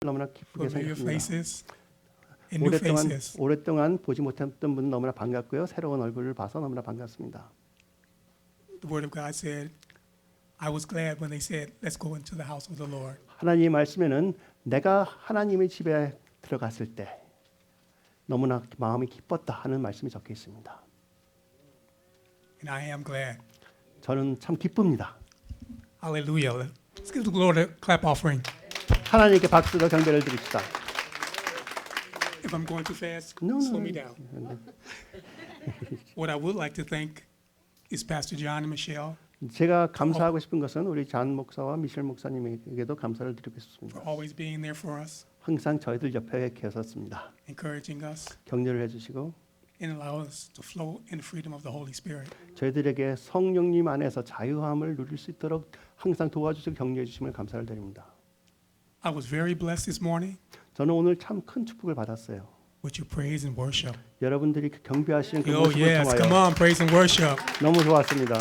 너무나 기쁘게 familiar 생각합니다. faces and new faces. 오랫동안 보지 못했던 분 너무나 반갑고요. 새로운 얼굴을 봐서 너무나 반갑습니다. The Word of God said, I was glad when they said, let's go into the house of the Lord. 하나님의 말씀에는 내가 하나님의 집에 들어갔을 때 너무나 마음이 기뻤다 하는 말씀이 적혀 있습니다. And I am glad. 저는 참 기쁩니다. Hallelujah. Let's give the Lord a clap offering. 하나님께 박수로 경배를 드립시다. If I'm going too fast, No, no, slow me no. down. What I would like to thank is Pastor John and Michelle 제가 감사하고 싶은 것은 우리 잔 목사와 미셸 목사님에게도 감사를 드리고 싶습니다. for always being there for us, 항상 저희들 옆에 계셨습니다. encouraging us, 격려를 해주시고 and allow us to flow in the freedom of the Holy Spirit. 저희들에게 성령님 안에서 자유함을 누릴 수 있도록 항상 도와주시고 격려해 주심을 감사를 드립니다. I was very blessed this morning 저는 오늘 참 큰 축복을 받았어요. with your praise and worship. 여러분들이 경배하시는 그 Oh 모습을 yes, come 통하여 on, praise and worship. 너무 좋았습니다.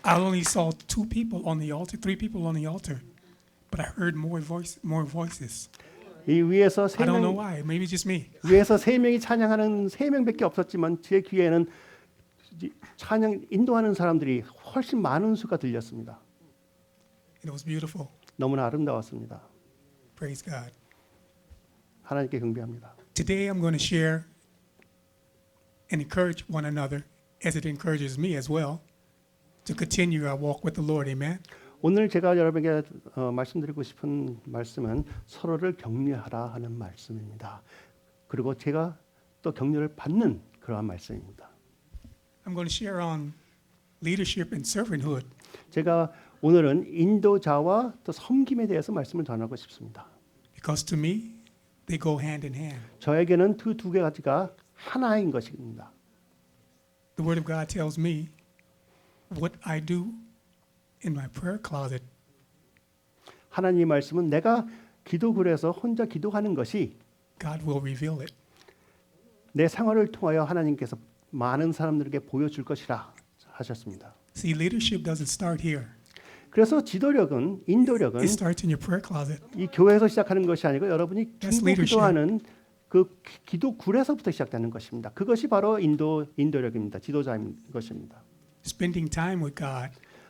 I only saw two people on the altar, three people on the altar, but I heard more voices. 이 위에서 I don't know 세 why. Maybe just me. 위에서 세 명이 찬양하는 세 명밖에 없었지만 제 귀에는 찬양 인도하는 사람들이 훨씬 많은 수가 들렸습니다. It was beautiful. 너무나 아름다웠습니다. Praise God. 하나님께 경배합니다. Today I'm going to share and encourage one another as it encourages me as well to continue our walk with the Lord. Amen. 오늘 제가 여러분에게 말씀드리고 싶은 말씀은 서로를 격려하라 하는 말씀입니다. 그리고 제가 또 격려를 받는 그러한 말씀입니다. I'm going to share on leadership and servanthood. 제가 오늘은 인도자와 또 섬김에 대해서 말씀을 전하고 싶습니다. Because to me, they go hand in hand. 저에게는 그 두 가지가 하나인 것입니다. The Word of God tells me what I do in my prayer closet. 하나님의 말씀은 내가 기도굴에서 혼자 기도하는 것이 God will reveal it. 내 생활을 통하여 하나님께서 많은 사람들에게 보여줄 것이라 하셨습니다. See, leadership doesn't start here. 그래서 지도력은 인도력은 It starts in your prayer closet. 이 교회에서 시작하는 것이 아니고 여러분이 That's 중보 leadership. 기도하는 그 기도굴에서부터 시작되는 것입니다. 그것이 바로 인도력입니다. 지도자인 것입니다. Spending time with God.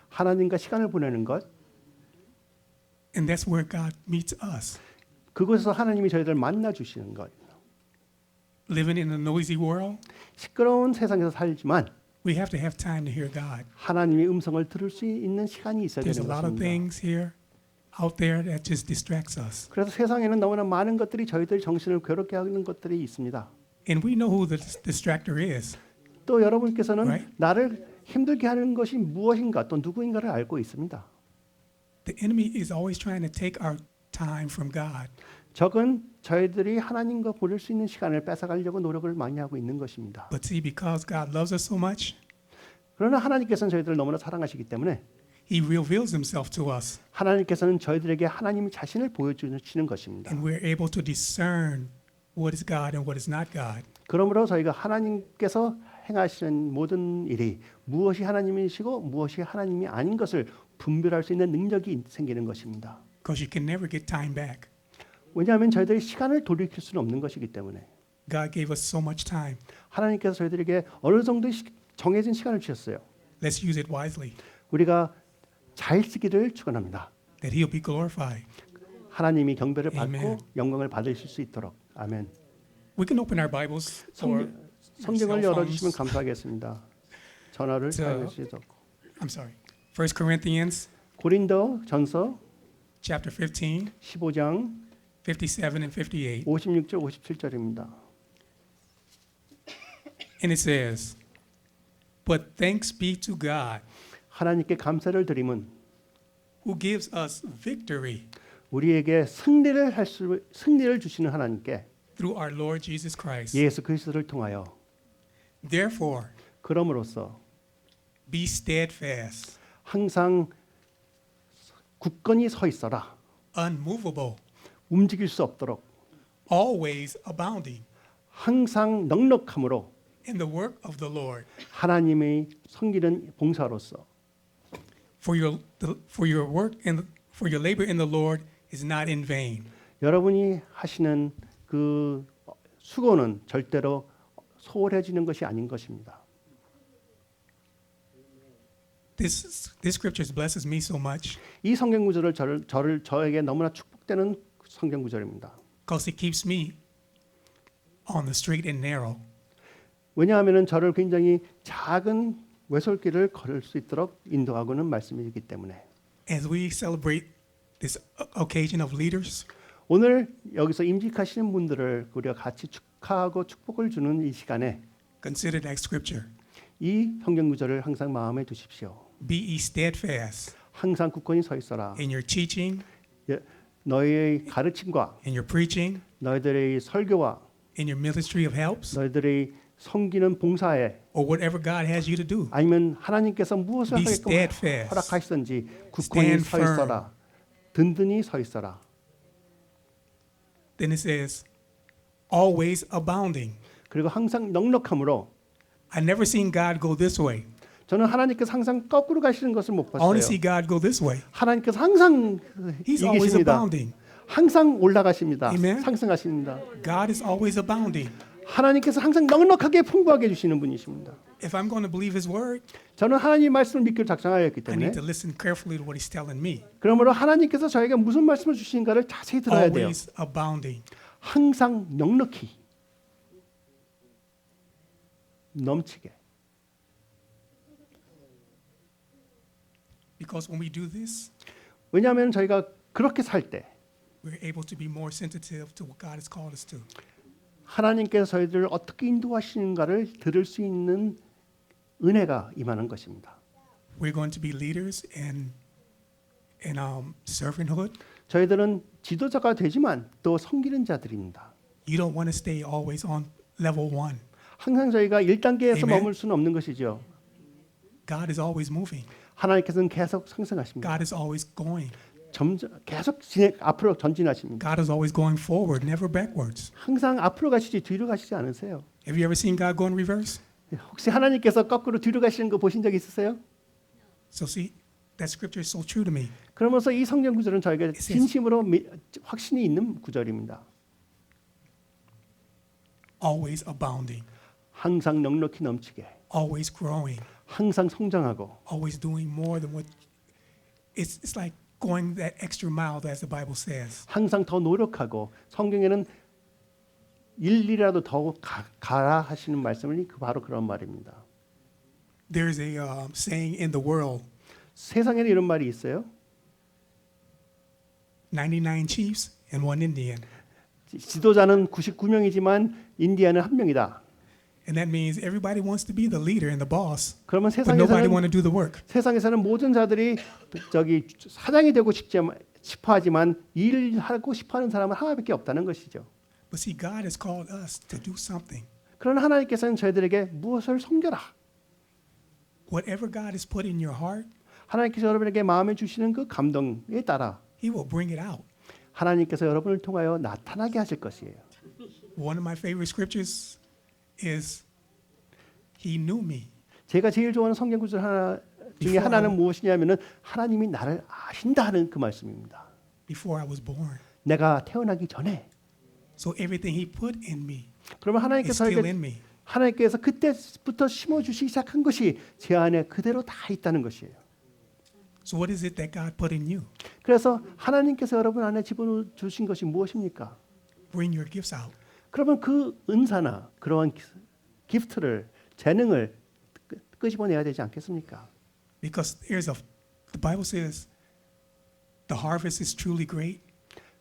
하나님과 시간을 보내는 것, And that's where God meets us. 그곳에서 하나님이 저희들 만나 주시는 것. Living in a noisy world, 시끄러운 세상에서 살지만 we have to have time to hear God. 하나님의 음성을 들을 수 있는 시간이 있어야 There's a 되는 lot of 것입니다. things here, out there that just distracts us. 그래서 세상에는 너무나 많은 것들이 저희들 정신을 괴롭게 하는 것들이 있습니다. And we know who the distractor is. 또 여러분께서는 Right. 나를 힘들게 하는 것이 무엇인가 또 누구인가를 알고 있습니다. The enemy is always trying to take our time from God. 적은 저희들이 하나님과 보낼 수 있는 시간을 뺏어가려고 노력을 많이 하고 있는 것입니다. But see, because God loves us so much, 그러나 하나님께서는 저희들을 너무나 사랑하시기 때문에 He reveals Himself to us. 하나님께서는 저희들에게 하나님 자신을 보여주시는 것입니다. And we're able to discern what is God and what is not God. 그러므로 저희가 하나님께서 행하시는 모든 일이 무엇이 하나님이시고 무엇이 하나님이 아닌 것을 분별할 수 있는 능력이 생기는 것입니다. Because you can never get time back. 왜냐하면 저희들이 시간을 돌이킬 수는 없는 것이기 때문에 God gave us so much time. 하나님께서 저희들에게 어느 정도 정해진 시간을 주셨어요. Let's use it wisely, 우리가 잘 쓰기를 축원합니다. that He'll be glorified. 하나님이 경배를 받고 Amen. 영광을 받으실 수 있도록 아멘. We can open our Bibles or 성경을 cell 열어주시면 phones. 감사하겠습니다. 전화를 저- 사용할 수 있도록. I'm sorry. 1 Corinthians 고린도 전서 chapter 15, 15장 57 and 58. 56절 57절입니다. And it says, "But thanks be to God 하나님께 감사를 드림은 who gives us victory 우리에게 승리를 주시는 하나님께 through our Lord Jesus Christ. 예수 그리스도를 통하여 Therefore, 그럼으로써 be steadfast, 항상 굳건히 서 있어라. unmovable, 움직일 수 없도록 always abounding 항상 넉넉함으로 in the work of the Lord. 하나님의 섬기는 봉사로서 For your work and for your labor in the Lord is not in vain. 여러분이 하시는 그 수고는 절대로 소홀해지는 것이 아닌 것입니다. This scripture blesses me so much 이 성경 구절을 저에게 너무나 축복되는 성경 구절입니다. because it keeps me on the straight and narrow. 왜냐하면 저를 굉장히 작은 외솔길을 걸을 수 있도록 인도하고는 말씀이기 때문에 As we celebrate this occasion of leaders, 오늘 여기서 임직하시는 분들을 우리가 같이 축하하고 축복을 주는 이 시간에 consider that scripture. 이 성경 구절을 항상 마음에 두십시오. Be ye steadfast 항상 굳건히 서 있어라. in your teaching, 너희의 가르침과 in your preaching, 너희들의 설교와 in your ministry of helps, 너희들의 섬기는 봉사에 or whatever God has you to do. 아니면 하나님께서 무엇을 Be 하게끔 steadfast. 허락하시든지 굳건히 Stand 서 있어라. 든든히 서 있어라. Then it says, always abounding. 그리고 항상 넉넉함으로 I never seen God go this way. 저는 하나님께서 항상 거꾸로 가시는 것을 못 I only 봤어요. see God go this way. 하나님께서 항상 He's always 이기십니다. abounding. 항상 올라가십니다. Amen. 상승하십니다. God is always abounding. 하나님께서 항상 넉넉하게 풍부하게 주시는 분이십니다. If I'm going to believe His word, 저는 하나님의 말씀을 믿기로 작정하였기 I 때문에 need to listen carefully to what He's telling me. 그러므로 하나님께서 저에게 무슨 말씀을 주시는가를 자세히 들어야 돼요. Always abounding. 항상 넉넉히 넘치게. Because when we do this, 왜냐하면 저희가 그렇게 살 때 we're able to be more sensitive to what God has called us to. 하나님께서 저희들을 어떻게 인도하시는가를 들을 수 있는 은혜가 임하는 것입니다. We're going to be leaders in servanthood. 저희들은 지도자가 되지만 또 섬기는 자들입니다. You don't want to stay always on level 1. 항상 저희가 1단계에서 Amen. 머물 수는 없는 것이죠. God is always moving. 하나님께서는 계속 상승하십니다. God is always going. 계속 앞으로 전진하십니다. God is always going forward, never backwards. 항상 앞으로 가시지 뒤로 가시지 않으세요. Have you ever seen God go in reverse? 혹시 하나님께서 거꾸로 뒤로 가시는 거 보신 적 있으세요? So see, that scripture is so true to me. 그러면서 이 성경 구절은 저에게 says- 진심으로 확신이 있는 구절입니다. Always abounding, 항상 넉넉히 넘치게, always growing, 항상 성장하고 always doing more than what it's like going that extra mile as the Bible says. 항상 더 노력하고 성경에는 일이라도 더 가라 하시는 말씀이 바로 그런 말입니다. There's a saying in the world, 세상에는 이런 말이 있어요. 99 chiefs and 1 Indian. 지도자는 99명이지만 인디아는 1명이다. And that means everybody wants to be the leader and the boss, 그러면 but nobody want 세상에서는 to do the work. 세상에서는 모든 자들이 사장이 되고 싶어 하지만 일하고 싶어 하는 사람은 하나밖에 없다는 것이죠. But see, God has called us to do something. 그러나 하나님께서는 저희들에게 무엇을 섬겨라. Whatever God has put in your heart, 하나님께서 여러분에게 마음에 주시는 그 감동에 따라 He will bring it out. 하나님께서 여러분을 통하여 나타나게 하실 것이에요. One of my favorite scriptures is He knew me. 제가 제일 좋아하는 성경 구절 하나 중에 하나는 무엇이냐면은 하나님이 나를 아신다 하는 그 말씀입니다. Before I was born. 내가 태어나기 전에. So everything He put in me 그러면 is 하나님께서 still 저에게 in me. 하나님께서 그때부터 심어주시기 시작한 것이 제 안에 그대로 다 있다는 것이에요. So what is it that God put in you? 그래서 하나님께서 여러분 안에 집어주신 것이 무엇입니까? Bring your gifts out. 그러면 그 은사나 그러한 기프트를 재능을 끄집어내야 되지 않겠습니까? Because the Bible says the harvest is truly great,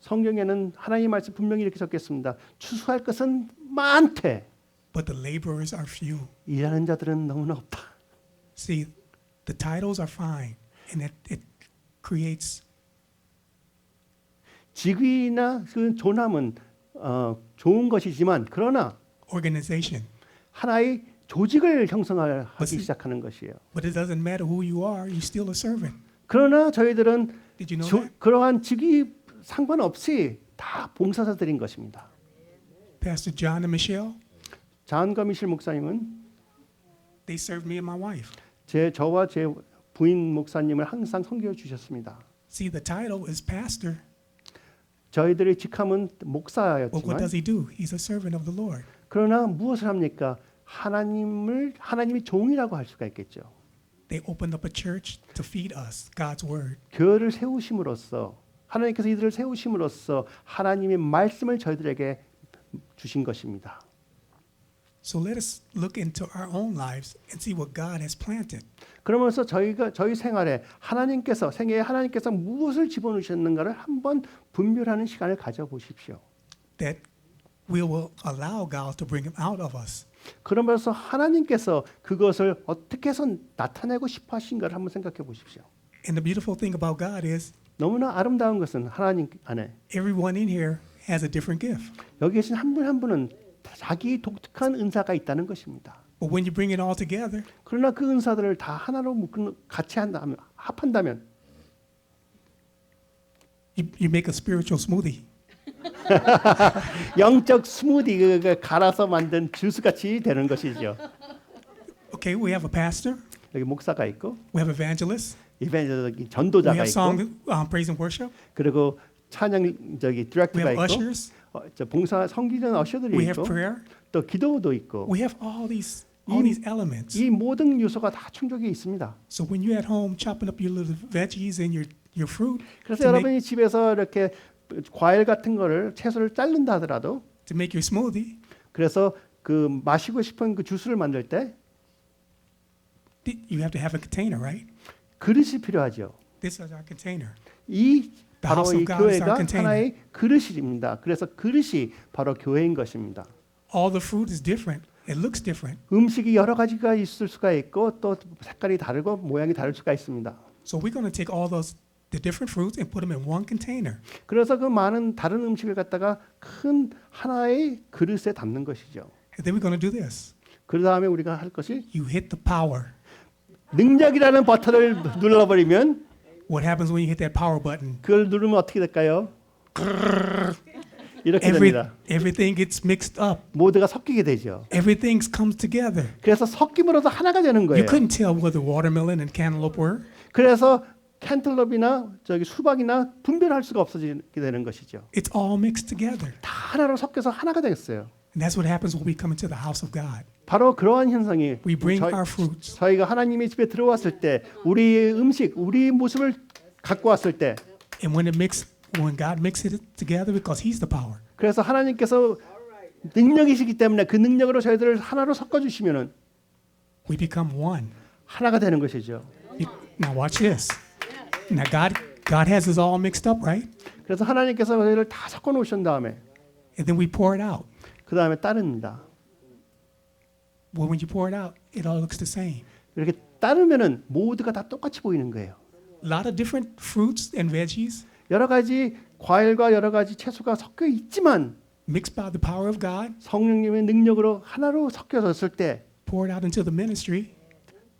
성경에는 하나님의 말씀 분명히 이렇게 적겠습니다. 추수할 것은 많되 but the laborers are few. 일하는 자들은 너무나 없다. See, the titles are fine, and it creates 직위나 그 존함은 좋은 것이지만 그러나 organization. 하나의 조직을 형성하기 맞습니다. 시작하는 것이에요. But it doesn't matter who you are, you're still a servant. 그러나 저희들은 Did you know that? 그러한 직위 상관없이 다 봉사자들인 것입니다. Pastor John and Michelle, 잔과 미실 목사님은 they served me and my wife. 저와 제 부인 목사님을 항상 섬겨 주셨습니다. See, the title is pastor, 저희들의 직함은 But what 목사였지만 does he do? He's a servant of the Lord. 그러나 무엇을 합니까? 하나님의 종이라고 할 수가 있겠죠. They opened up a church to feed us God's word. 교회를 세우심으로써 하나님께서 이들을 세우심으로써 하나님의 말씀을 저희들에게 주신 것입니다. So let us look into our own lives and see what God has planted. 그러면서 저희 생활에 생애에 하나님께서 무엇을 집어넣으셨는가를 한번 분별하는 시간을 가져보십시오. That we will allow God to bring him out of us. 그러면서 하나님께서 그것을 어떻게 해서 나타내고 싶어 하신가를 한번 생각해 보십시오. And the beautiful thing about God is 너무나 아름다운 것은 하나님 안에 everyone in here has a different gift. 여기 계신 한 분 한 분은 자기 독특한 은사가 있다는 것입니다. But when you bring it all together, 그러나 그 은사들을 다 하나로 같이 한다면 합한다면 you make a spiritual smoothie. 영적 스무디 갈아서 만든 주스 같이 되는 것이죠. Okay, we have a pastor, 여기 목사가 있고 we have evangelists, 이벤트 we 전도자가 have 있고 song, praise and worship, 그리고 찬양 we 디렉터가 have 있고 ushers, 봉사 성기전 어셔들이 we have 있고 prayer, 또 기도도 있고 we have all these elements. 이 모든 요소가 다 충족이 있습니다. So when you're at home chopping up your little veggies and your fruit 그래서 to 여러분이 집에서 이렇게 과일 같은 거를 채소를 자른다 하더라도 make your smoothie, 그래서 그 마시고 싶은 그 주스를 만들 때 you have to have a container, right? 그릇이 필요하죠. This is our container. 이 The 바로 house 이 of God is our 교회가 container. 하나의 그릇입니다. 그래서 그릇이 바로 교회인 것입니다. All the fruit is different. It looks different. 음식이 여러 가지가 있을 수가 있고 또 색깔이 다르고 모양이 다를 수가 있습니다. So we're going to take all the different fruits and put them in one container. 그래서 그 많은 다른 음식을 갖다가 큰 하나의 그릇에 담는 것이죠. And then we're going to do this. 그 다음에 우리가 할 것이 You hit the power. 능력이라는 버튼을 눌러버리면 What happens when you hit that power button? 그걸 누르면 어떻게 될까요? 이렇게 됩니다. Everything gets mixed up. 모두가 섞이게 되죠. Everything comes together. 그래서 섞임으로써 하나가 되는 거예요. You couldn't tell whether watermelon and cantaloupe were. 그래서 캔틀럽이나 수박이나 분별할 수가 없어지게 되는 것이죠. It's all mixed together. 다 하나로 섞여서 하나가 되겠어요. And that's what happens when we come into the house of God. 바로 그러한 현상이 We bring our fruits. 저희가 하나님의 집에 들어왔을 때 우리의 음식, 우리의 모습을 갖고 왔을 때 And when God mixes it together because he's the power. 그래서 하나님께서 능력이시기 때문에 그 능력으로 저희들을 하나로 섞어주시면은 We become one. 하나가 되는 것이죠. Now watch this. Now God has us all mixed up, right? 그래서 하나님께서 저희를 다 섞어 놓으신 다음에 And then we pour it out. 그 다음에 따릅니다. Well, when you pour it out, it all looks the same. 이렇게 따르면은 모두가 다 똑같이 보이는 거예요. A lot of different fruits and veggies 여러 가지 과일과 여러 가지 채소가 섞여 있지만 mixed by the power of God, 성령님의 능력으로 하나로 섞여졌을 때 poured out into the ministry,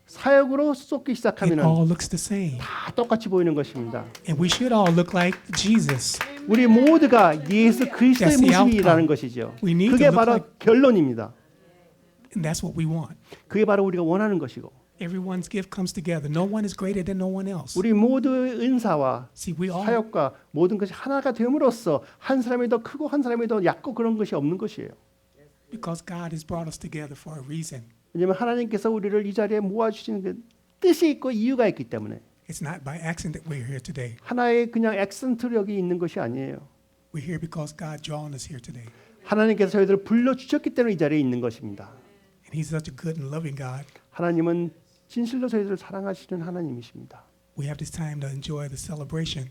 사역으로 쏟기 it 시작하면은 all looks the same. 다 똑같이 보이는 것입니다. And we should all look like Jesus. 우리 모두가 예수 그리스도의 That's the 모습이라는 outcome. 것이죠. We need 그게 to look 바로 like- 결론입니다. And that's what we want. 그게 바로 우리가 원하는 것이고 Everyone's gift comes together. No one is greater than no one else. 우리 모두의 은사와 See, we all 사역과 모든 것이 하나가 됨으로써 한 사람이 더 크고 한 사람이 더 얕고 그런 것이 없는 것이에요. because God has brought us together for a reason. 왜냐하면 하나님께서 우리를 이 자리에 모아주시는 그 뜻이 있고 이유가 있기 때문에 It's not by accident that we're here today. 하나의 그냥 액센트력이 있는 것이 아니에요. We're here because God drawn us here today. 하나님께서 저희들을 불러주셨기 때문에 이 자리에 있는 것입니다. And He's such a good and loving God. 하나님은 진실로 저희들을 사랑하시는 하나님이십니다. We have this time to enjoy the celebration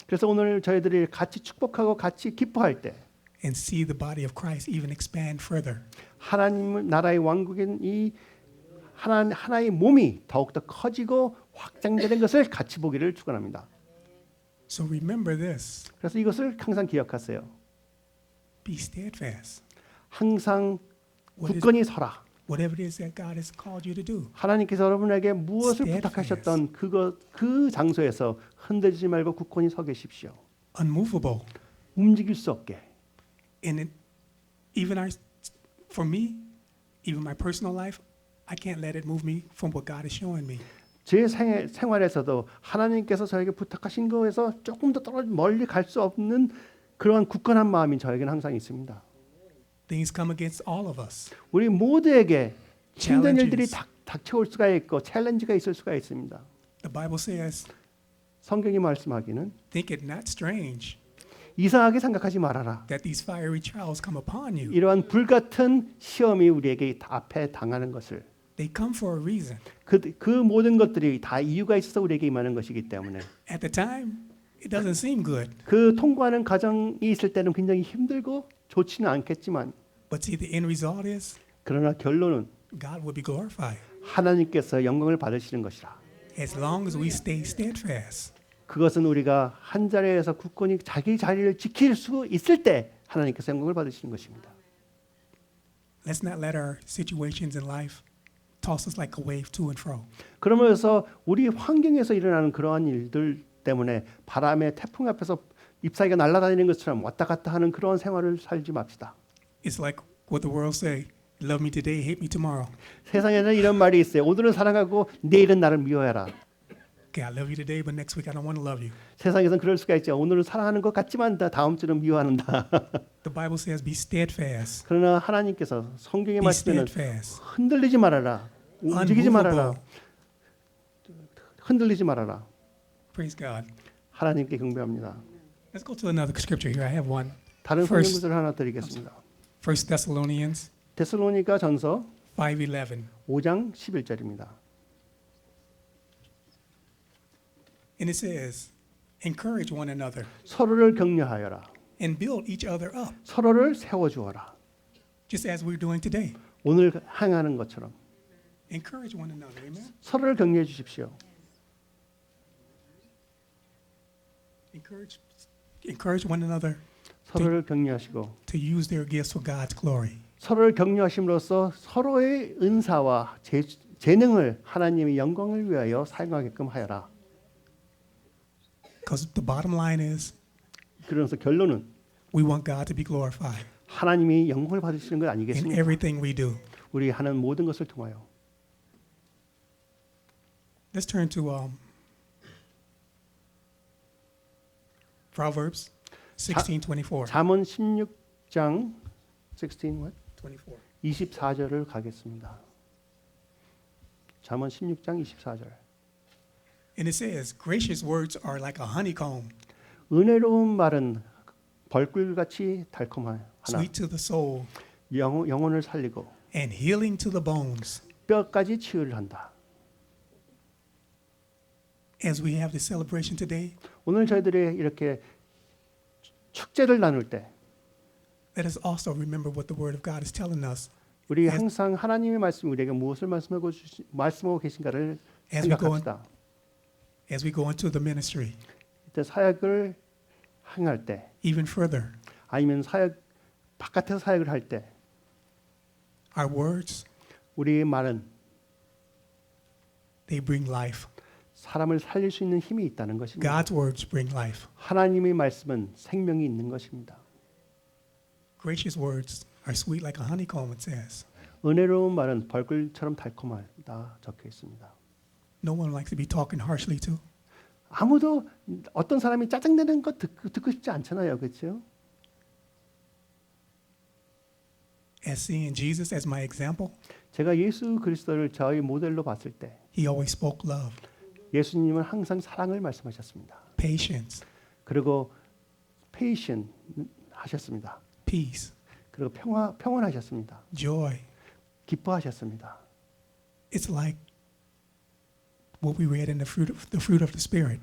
그래서 오늘 저희들이 같이 축복하고 같이 기뻐할 때 and see the body of Christ even expand further. 하나님 나라의 왕국인 이 하나의 몸이 더욱더 커지고 확장되는 것을 같이 보기를 축원합니다. So remember this. 그래서 이것을 항상 기억하세요. Be steadfast. 항상 굳건히 서라. Whatever it is that God has called you to do. 하나님께서 여러분에게 무엇을 Steadfast. 부탁하셨던 그 장소에서 흔들리지 말고 굳건히 서 계십시오. Unmovable. 움직일 수 없게. And for me, even my personal life, I can't let it move me from what God is showing me. 제 생활에서도 하나님께서 저에게 부탁하신 거에서 조금 더 멀리 갈 수 없는 그러한 굳건한 마음이 저에게는 항상 있습니다. Things come against all of us. 우리 모두에게 힘든 일들이 Challenges. 닥쳐올 수가 있고 챌린지가 있을 수가 있습니다. The Bible says, 성경이 말씀하기는 think it not strange 이상하게 생각하지 말아라. that these fiery trials come upon you. 이러한 불같은 시험이 우리에게 앞에 당하는 것을 They come for a reason. 그 모든 것들이 다 이유가 있어서 우리에게 임하는 것이기 때문에 At the time, it doesn't seem good. 그 통과하는 과정이 있을 때는 굉장히 힘들고 좋지는 않겠지만 But see, the end result is 그러나 결론은 God will be glorified. 하나님께서 영광을 받으시는 것이라. As long as we stay steadfast. 그것은 우리가 한 자리에서 굳건히 자기 자리를 지킬 수 있을 때 하나님께서 영광을 받으시는 것입니다. Let's not let our situations in life toss us like a wave to and fro. 그러면서 우리 환경에서 일어나는 그러한 일들 때문에 바람에 태풍 앞에서 잎사귀가 날아다니는 것처럼 왔다 갔다 하는 그런 생활을 살지 맙시다. It's like what the world say, love me today, hate me tomorrow. 세상에는 이런 말이 있어요. 오늘은 사랑하고 내일은 나를 미워해라. Okay, I love you today, but next week I don't want to love you. 세상에서는 그럴 수가 있죠. 오늘은 사랑하는 것 같지만 다음 주는 미워한다. The Bible says be steadfast. 그러나 하나님께서 성경의 Be 말씀에는 steadfast. 흔들리지 말아라. 움직이지 말아라. Unmovable. 흔들리지 말아라. Praise God. 하나님께 경배합니다. Let's go to another scripture here. I have one. 다른 First- 성경 구절을 하나 드리겠습니다. 1 Thessalonians 데살로니가 전서 5:11. 5장 11절입니다. And it says, encourage one another 서로를 격려하여라. and build each other up, 서로를 세워주어라. just as we're doing today. 오늘 행하는 것처럼 Encourage one another. Amen. 서로를 격려해 주십시오. Encourage one another 서로를 격려하시고 to use their gifts for God's glory. 서로를 격려하심으로써 서로의 은사와 재능을 하나님의 영광을 위하여 사용하게끔 하여라. Because the bottom line is 그러면서 결론은 we want God to be glorified 하나님이 영광을 받으시는 것 in 아니겠습니까? everything we do. 우리 하는 모든 것을 통하여. Let's turn to Proverbs 16:24. 잠언 16장 16 what? 24. 24절을 가겠습니다. 잠언 16장 24절. And it says, gracious words are like a honeycomb, 은혜로운 말은 벌꿀같이 달콤하나 sweet to the soul 영혼을 살리고 and healing to the bones. 뼈까지 치유를 한다. As we have this celebration today, 오늘 저희들이 이렇게 축제를 나눌 때 let us also remember what the Word of God is telling us 우리 As- 항상 하나님의 말씀이 우리에게 무엇을 말씀하고 계신가를 as we go 생각합시다. as we go into the ministry. 이때 사역을 행할 때 Even further, 아니면 사역 바깥에서 사역을 할 때 our words, 우리의 말은 they bring life. 사람을 살릴 수 있는 힘이 있다는 것입니다. God's words bring life. 하나님의 말씀은 생명이 있는 것입니다. Gracious words are sweet like a honeycomb, it says. 은혜로운 말은 벌꿀처럼 달콤하다 적혀 있습니다. No one likes to be talking harshly to. 아무도 어떤 사람이 짜증내는 것 듣고 싶지 않잖아요, 그렇죠? As seeing Jesus as my example, 제가 예수 그리스도를 저의 모델로 봤을 때 he always spoke love, 예수님은 항상 사랑을 말씀하셨습니다. patience, 그리고 patient 하셨습니다. peace, 그리고 평온하셨습니다. joy. 기뻐하셨습니다. It's like what we read in the fruit of the Spirit.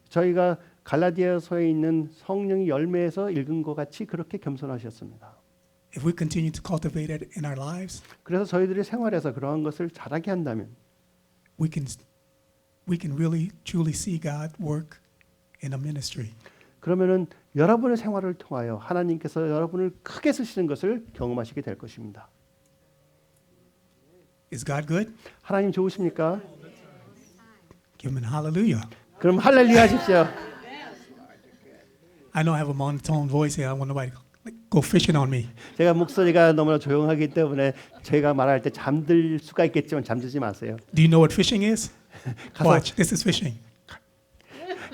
저희가 갈라디아서에 있는 성령의 열매에서 읽은 것 같이 그렇게 겸손하셨습니다. If we continue to cultivate it in our lives, 그래서 저희들의 생활에서 그러한 것을 잘하게 한다면 we can really truly see God work in a ministry. 그러면은 여러분의 생활을 통하여 하나님께서 여러분을 크게 쓰시는 것을 경험하시게 될 것입니다. Is God good? 하나님 좋으십니까? Give him a hallelujah. 그럼 할렐루야 하십시오. I know I have a monotone voice here. I want nobody to go fishing on me. 제가 목소리가 너무나 조용하기 때문에 제가 말할 때 잠들 수가 있겠지만 잠들지 마세요. Do you know what fishing is? 가서 Watch. This is fishing.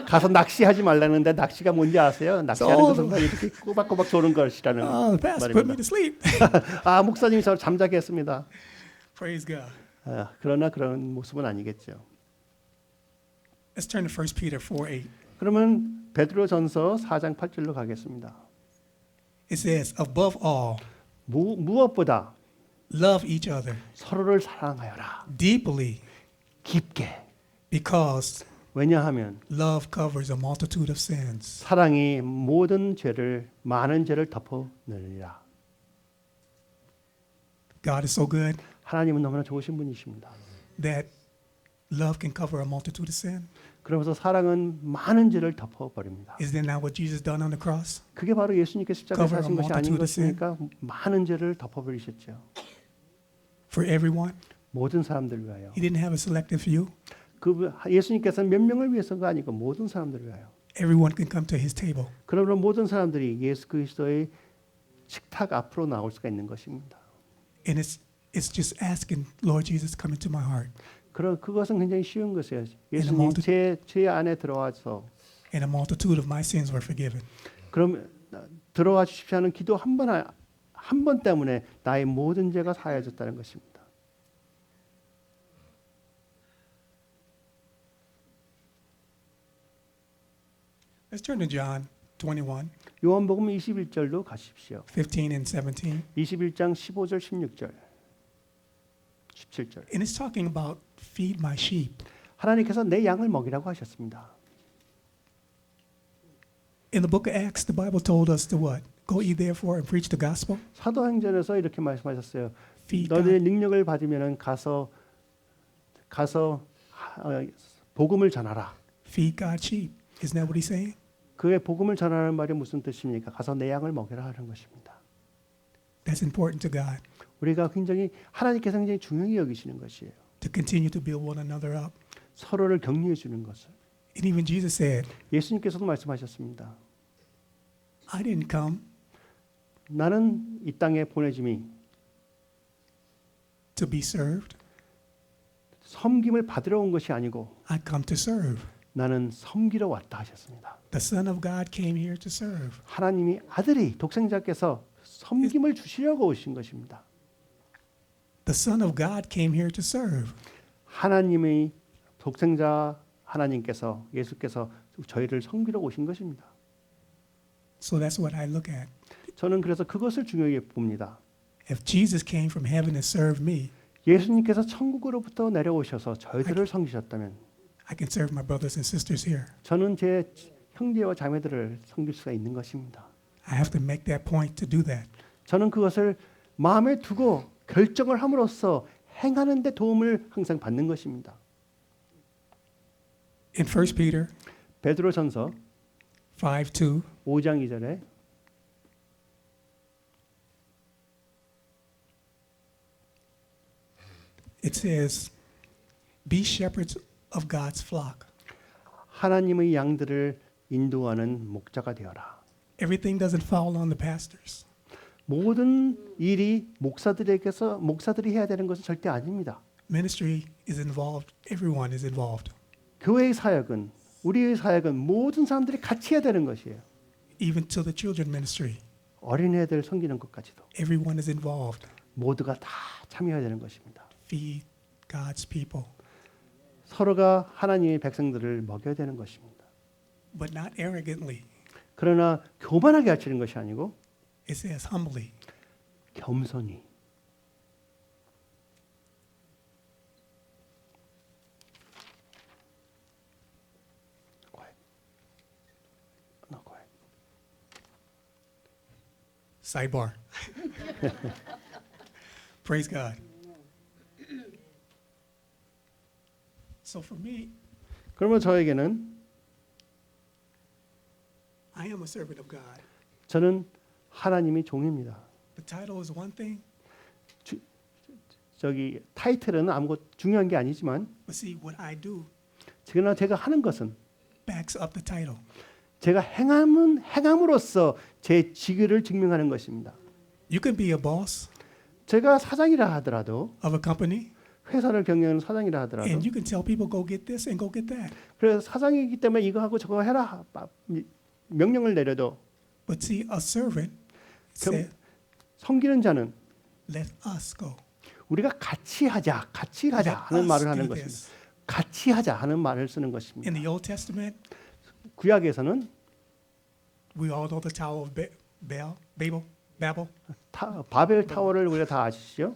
가서 낚시하지 말라는데 낚시가 뭔지 아세요? 낚시하는 So- 것은 이렇게 꼬박꼬박 도는 것이라는 Oh, the pastor put me 말입니다. to sleep. 아, 목사님이 저를 잠자게 했습니다. Praise God. 아, 그러나 그런 모습은 아니겠죠. Let's turn to 1 Peter 4:8. 그러면 베드로전서 4장 8절로 가겠습니다. It says, above all, 무엇보다 love each other 서로를 사랑하여라. deeply 깊게. because 왜냐하면 love covers a multitude of sins. 사랑이 모든 죄를 많은 죄를 덮어내리라. God is so good 하나님은 너무나 좋으신 분이십니다. that love can cover a multitude of sin. 그러면서 사랑은 많은 죄를 덮어버립니다. Is that not what Jesus done on the cross? 그게 바로 예수님께서 십자가에 Cover a 하신 것이 아닌 multitude of sin. 것입니까? 많은 죄를 덮어버리셨죠. For everyone. 모든 사람들을 위하여. He didn't have a selective few. 그 예수님께서는 몇 명을 위해서가 아니고 모든 사람들을 위하여. Everyone can come to his table. 그러므로 모든 사람들이 예수 그리스도의 식탁 앞으로 나올 수가 있는 것입니다. And it's just asking, Lord Jesus, come into my heart. 그것은 굉장히 쉬운 것이에요. 예수님 multitude- 제 안에 들어와서 And a multitude of my sins were forgiven. 그럼 들어와 주십시오 하는 기도 한 번 때문에 나의 모든 죄가 사해졌다는 것입니다. Let's turn to John 21, 요한복음 21절로 가십시오. 15 and 17. 21장 15절 16절 17절. And it's talking about feed my sheep. 하나님께서 내 양을 먹이라고 하셨습니다. In the book of Acts, the Bible told us to what? Go ye therefore and preach the gospel. 사도행전에서 이렇게 말씀하셨어요. Feed 너희들의 God. 능력을 받으면은 가서 복음을 전하라. Feed God's sheep. Isn't that what he's saying? 그의 복음을 전하는 말이 무슨 뜻입니까? 가서 내 양을 먹여라 하는 것입니다. That's important to God 우리가 굉장히 하나님께서 굉장히 중요히 여기시는 것이에요. to continue to build one another up. 서로를 격려해 주는 것을. And even Jesus said, 예수님께서도 말씀하셨습니다. I didn't come 나는 이 땅에 보내짐이 to be served. 섬김을 받으러 온 것이 아니고 I come to serve. 나는 섬기러 왔다 하셨습니다. The Son of God came here to serve. 하나님이 아들이 독생자께서 섬김을 주시려고 오신 것입니다. The Son of God came here to serve. 하나님의 독생자 하나님께서 예수께서 저희를 섬기러 오신 것입니다. So that's what I look at. 저는 그래서 그것을 중요히 봅니다. If Jesus came from heaven to serve me, 예수님께서 천국으로부터 내려오셔서 저희들을 섬기셨다면 I can serve my brothers and sisters here. 저는 제 형제와 자매들을 섬길 수가 있는 것입니다. I have to make that point to do that. 저는 그것을 마음에 두고 결정을 함으로써 행하는 데 도움을 항상 받는 것입니다. In 1 Peter 베드로전서 5:2, 5장 2절에 it says, "Be shepherds of God's flock." 하나님의 양들을 인도하는 목자가 되어라. Everything doesn't fall on the pastors. 모든 일이 목사들이 해야 되는 것은 절대 아닙니다. Ministry is involved. Everyone is involved. 교회의 사역은 우리의 사역은 모든 사람들이 같이 해야 되는 것이에요. Even to the children ministry, 어린애들 섬기는 것까지도 everyone is involved. 모두가 다 참여해야 되는 것입니다. Feed God's people, 서로가 하나님의 백성들을 먹여야 되는 것입니다. but not arrogantly. 그러나 교만하게 하시는 것이 아니고 It says humbly. 겸손히. quiet. No, quiet. Sidebar. Praise God. So for me, 그러면 저에게는 I am a servant of God. 저는 하나님의 종입니다. The title is one thing, 저기 타이틀은 아무것도 중요한 게 아니지만 but see what I do 그러나 제가 하는 것은 backs up the title. 제가 행함으로써 제 직위를 증명하는 것입니다. You can be a boss 제가 사장이라 하더라도 of a company, 회사를 경영하는 사장이라 하더라도 And you can tell people go get this and go get that. 그래서 사장이기 때문에 이거 하고 저거 해라 명령을 내려도 But see, a servant said, 섬기는 자는 let us go. 우리가 같이 하자, 같이 가자 Let 하는 us 말을 do 하는 것입니다. this. 같이 하자 하는 말을 쓰는 In 것입니다. the Old Testament, 구약에서는 we all know the Tower of Babel. 바벨 타워를 우리가 다 아시죠?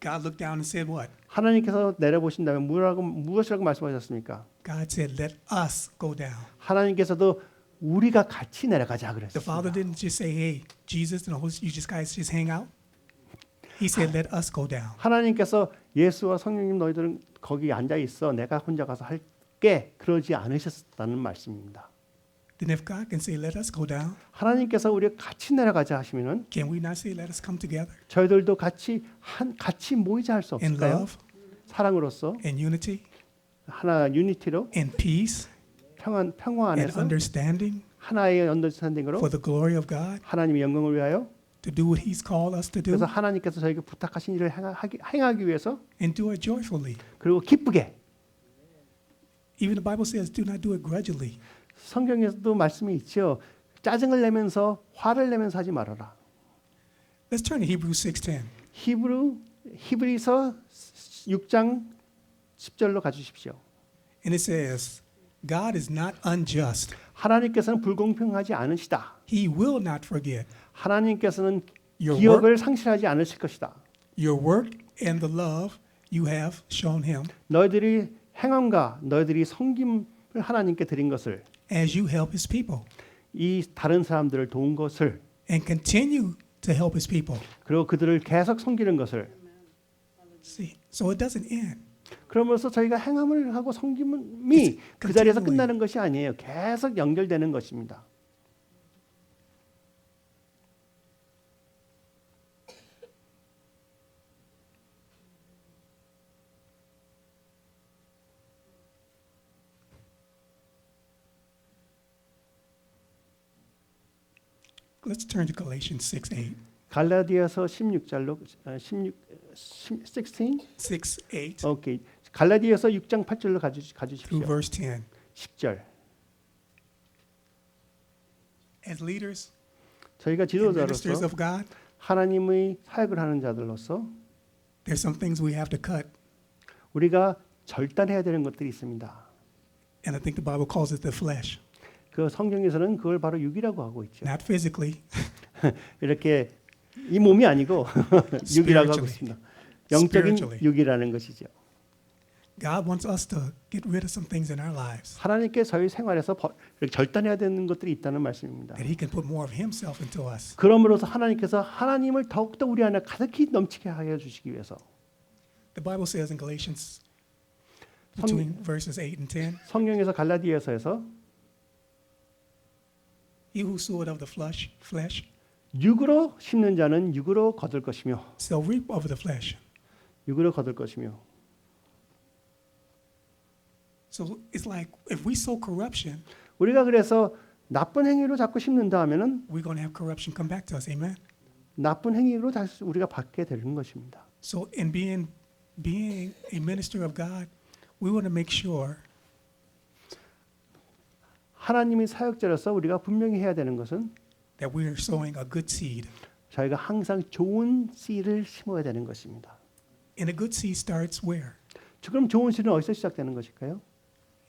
God looked down and said what? 하나님께서 내려보신 다음에 무엇이라고 말씀하셨습니까? God said, let us go down. 하나님께서도 우리가 같이 내려가자 The 그랬습니다. Father didn't just say, hey, Jesus and the Holy Spirit, you guys just hang out. He said, let us go down. 하나님께서 예수와 성령님 너희들은 거기 앉아 있어 내가 혼자 가서 할게 그러지 않으셨다는 말씀입니다. Then if God can say, let us go down, 하나님께서 우리가 같이 내려가자 하시면은 can we not say, let us come together 저희들도 같이 모이자 할 수 in 없을까요? love 사랑으로서 and unity 하나 유니티로 and peace 평화 and 안에서 understanding 하나의 언더스탠딩으로 for the glory of God 하나님의 영광을 위하여 to do what He's called us to do 그래서 하나님께서 저에게 부탁하신 일을 행하기 위해서 and do it joyfully. 그리고 기쁘게 Even the Bible says, do not do it grudgingly. 성경에서도 말씀이 있죠. 짜증을 내면서 화를 내면서 하지 말아라. Let's turn to Hebrews 6:10. 히브리서 6장 10절로 가주십시오. And it says, God is not unjust. 하나님께서는 불공평하지 않으시다. He will not forget 하나님께서는 your 기억을 상실하지 않으실 것이다. work and the love you have shown Him 너희들이 행함과 너희들이 섬김을 하나님께 드린 것을 as you help His people 이 다른 사람들을 도운 것을 and continue to help His people. 그리고 그들을 계속 섬기는 것을 See, so it doesn't end. 그러면서 저희가 행함을 하고 섬김이 그 자리에서 끝나는 것이 아니에요. 계속 연결되는 것입니다. Let's turn to Galatians 6:8. 갈라디아서 16절로 16 6:8 오케이. 갈라디아서 6장 8절로 가주십시오. through verse 10. 10절. As leaders 저희가 and ministers 지도자로서 of God, 하나님의 사역을 하는 자들로서 there's some things we have to cut. 우리가 절단해야 되는 것들이 있습니다. And I think the Bible calls it the flesh. 그 성경에서는 그걸 바로 육이라고 하고 있죠. Not physically, 이렇게 이 몸이 아니고 육이라고 하고 Spiritually. 있습니다. 영적인 Spiritually. 육이라는 것이죠. God wants us to get rid of some things in our lives 하나님께 저희 생활에서 이렇게 절단해야 되는 것들이 있다는 말씀입니다. that He can put more of Himself into us. 그러므로서 하나님께서 하나님을 더욱더 우리 안에 가득히 넘치게 하여 주시기 위해서 The Bible says in Galatians between verses 8 and 10, 성경에서 갈라디아서에서 He who soweth of the flesh 육으로 심는 자는 육으로 거둘 것이며 shall reap of the flesh. 육으로 거둘 것이며 So it's like if we sow corruption, 우리가 그래서 나쁜 행위로 자꾸 심는다 하면은 we're going to have corruption come back to us. Amen. 나쁜 행위로 다시 우리가 받게 되는 것입니다. So in being a minister of God, we want to make sure 하나님의 사역자로서 우리가 분명히 해야 되는 것은 that we are sowing a good seed. 저희가 항상 좋은 씨를 심어야 되는 것입니다. And a good seed starts where? 그럼 좋은 씨는 어디서 시작되는 것일까요?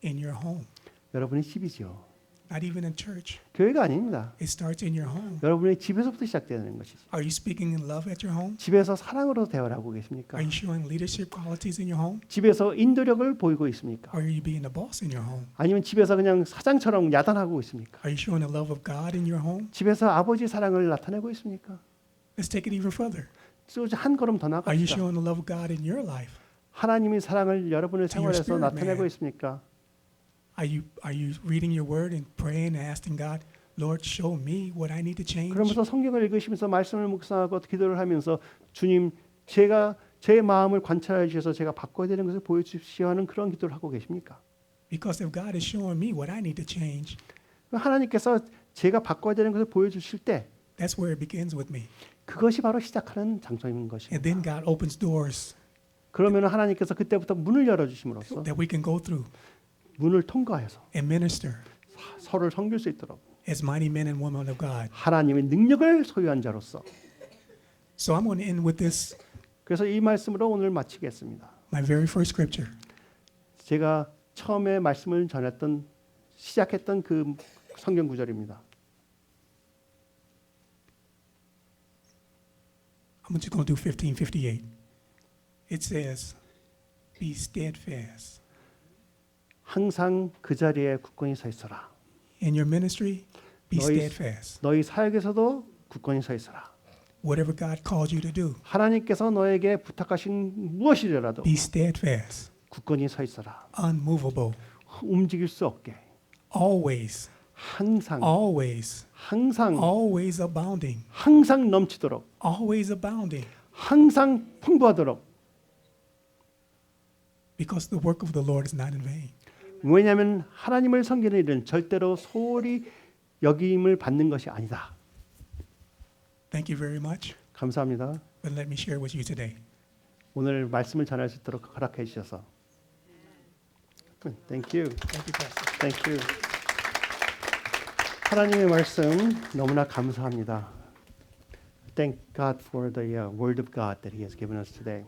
In your home. 여러분의 집이죠. Not even in church. 교회가 아닙니다. It starts in your home. 여러분의 집에서부터 시작되는 것이죠. Are you speaking in love at your home? 집에서 사랑으로 대화를 하고 계십니까? Are you showing leadership qualities in your home? 집에서 인도력을 보이고 있습니까? Or are you being a boss in your home? 아니면 집에서 그냥 사장처럼 야단하고 있습니까? Are you showing the love of God in your home? 집에서 아버지 사랑을 나타내고 있습니까? Let's take it even further. 또 한 걸음 더 Are you 나갑시다. showing the love of God in your life? 하나님의 사랑을 여러분의 To your 생활에서 spirit, 나타내고 man. 있습니까? Are you reading your word and praying and asking God, Lord, show me what I need to change? 그러면서 성경을 읽으시면서 말씀을 묵상하고 기도를 하면서 주님 제가 제 마음을 관찰해 주셔서 제가 바꿔야 되는 것을 보여주십시오 하는 그런 기도를 하고 계십니까? Because if God is showing me what I need to change, 하나님께서 제가 바꿔야 되는 것을 보여주실 때 that's where it begins with me. 그것이 바로 시작하는 장소인 And 것입니다. then God opens doors 그러면 하나님께서 그때부터 문을 열어주심으로써 that we can go through 문을 통과해서 and minister 서로를 섬길 수 있도록 as mighty men and women of God. 하나님의 능력을 소유한 자로서. So I'm going to end with this, 그래서 이 말씀으로 오늘 마치겠습니다. my very first scripture. 제가 처음에 말씀을 전했던 시작했던 그 성경 구절입니다. I'm just going to do 15:58. It says, "Be steadfast 항상 그 자리에 굳건히 서 있어라. in your ministry. Be 너희- steadfast. 너희 사역에서도 굳건히 서 있어라. Whatever God calls you to do, 하나님께서 너에게 부탁하신 무엇이라도 be steadfast, 굳건히 서 있어라. unmovable, 움직일 수 없게. always, 항상 always, 항상 always abounding, 항상 넘치도록 always abounding, 항상 풍부하도록. because the work of the Lord is not in vain." 왜냐하면 하나님을 섬기는 일은 절대로 소홀히 여김을 받는 것이 아니다. Thank you very much. 감사합니다. But let me share with you today. 오늘 말씀을 전할 수 있도록 허락해 주셔서. Thank you. Thank you, Pastor. Thank you. 하나님의 말씀 너무나 감사합니다. Thank God for the word of God that He has given us today.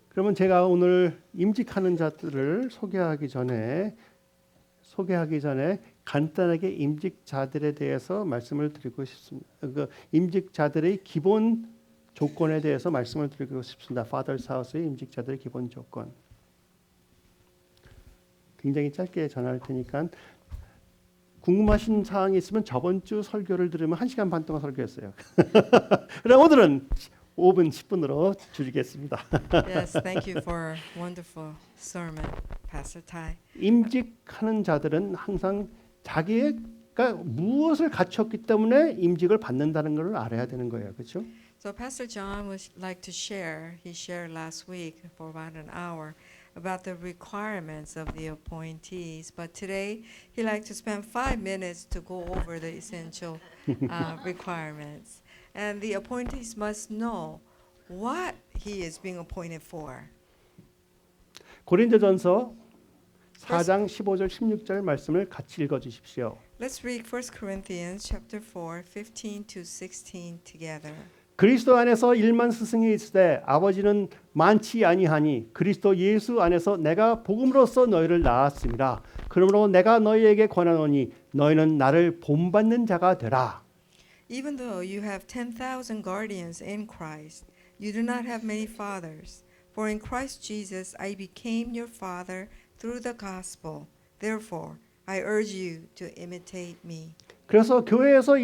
그러면 제가 오늘 임직하는 자들을 소개하기 전에 간단하게 임직자들에 대해서 말씀을 드리고 싶습니다. 그 임직자들의 기본 조건에 대해서 말씀을 드리고 싶습니다. Father's House의 임직자들의 기본 조건. 굉장히 짧게 전할 테니까 궁금하신 사항이 있으면 저번 주 설교를 들으면 1시간 반 동안 설교했어요. 그럼 오늘은 5분, 10분으로 줄이겠습니다. Yes, thank you for a wonderful sermon, Pastor Tai. 임직하는 자들은 항상 자기가 무엇을 갖췄기 때문에 임직을 받는다는 것을 알아야 되는 거예요. 그렇죠? So Pastor John would like to share, he shared last week for about an hour about the requirements of the appointees, but today he'd like to spend 5 minutes to go over the essential requirements. And the appointees must know what he is being appointed for. 고린도전서 4장 15절 16절 말씀을 같이 읽어 주십시오. Let's read 1 Corinthians chapter 4, 15 to 16 together. 그리스도 안에서 1만 스승이 있으되 아버지는 많지 아니하니 그리스도 예수 안에서 내가 복음으로써 너희를 낳았습니다. 그러므로 내가 너희에게 권하노니 너희는 나를 본받는 자가 되라. Even though you have 10,000 guardians in Christ, you do not have many fathers. For in Christ Jesus I became your father through the gospel. Therefore, I urge you to imitate me. 그래서 교회에서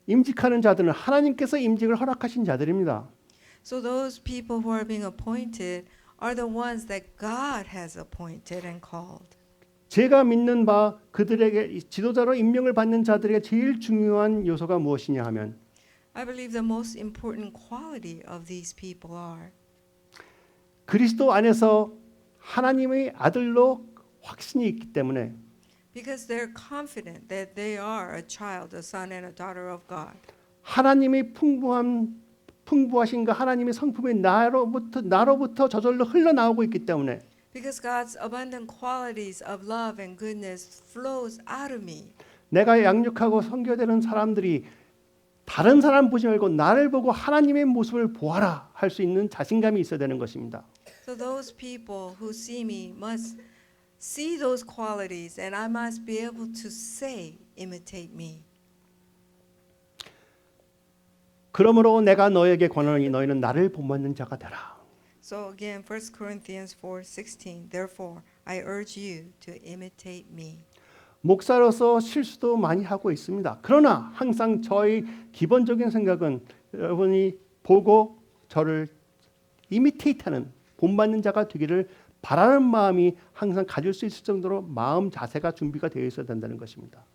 임직하는 자들은 하나님께서 임직을 허락하신 자들입니다. So those people who are being appointed are the ones that God has appointed and called. 제가 믿는 바 그들에게 지도자로 임명을 받는 자들에게 제일 중요한 요소가 무엇이냐 하면 I believe the most important quality of these people are 그리스도 안에서 하나님의 아들로 확신이 있기 때문에 because they're confident that they are a child, a son and a daughter of God. 하나님의 풍부하신가 하나님의 성품이 나로부터 저절로 흘러나오고 있기 때문에 Because God's abundant qualities of love and goodness flows out of me. 내가 양육하고 섬겨되는 사람들이 다른 사람 보지 말고 나를 보고 하나님의 모습을 보아라 할 수 있는 자신감이 있어야 되는 것입니다. So those people who see me must see those qualities and I must be able to say, imitate me. 그러므로 내가 너에게 권하노니 너희는 나를 본받는 자가 되라. So again, 1 Corinthians 4:16. Therefore, I urge you to imitate me. 목사로서 실수도 많이 하고 있습니다. 그러나 항상 저의 기본적인 생각은 여러분이 보고 저를 이미테이트하는 본받는 자가 되기를 바라는 마음이 항상 가질 수 있을 정도로 마음 자세가 준비가 되어 있어야 된다는 것입니다.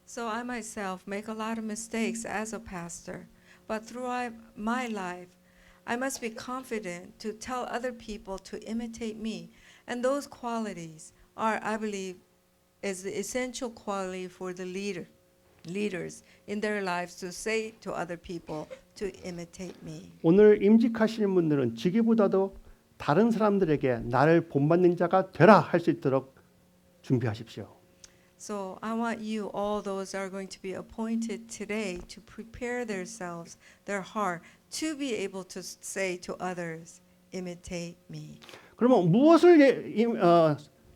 So I myself make a lot of mistakes as a pastor, but throughout my life, I must be confident to tell other people to imitate me. And those qualities are, I believe, is the essential quality for the leader. leaders in their lives to say to other people to imitate me. 오늘 임직하시는 분들은 직위보다도 다른 사람들에게 나를 본받는 자가 되라 할 수 있도록 준비하십시오. So I want you, all those that are going to be appointed today, to prepare themselves, their heart, to be able to say to others, imitate me. 그러면 무엇을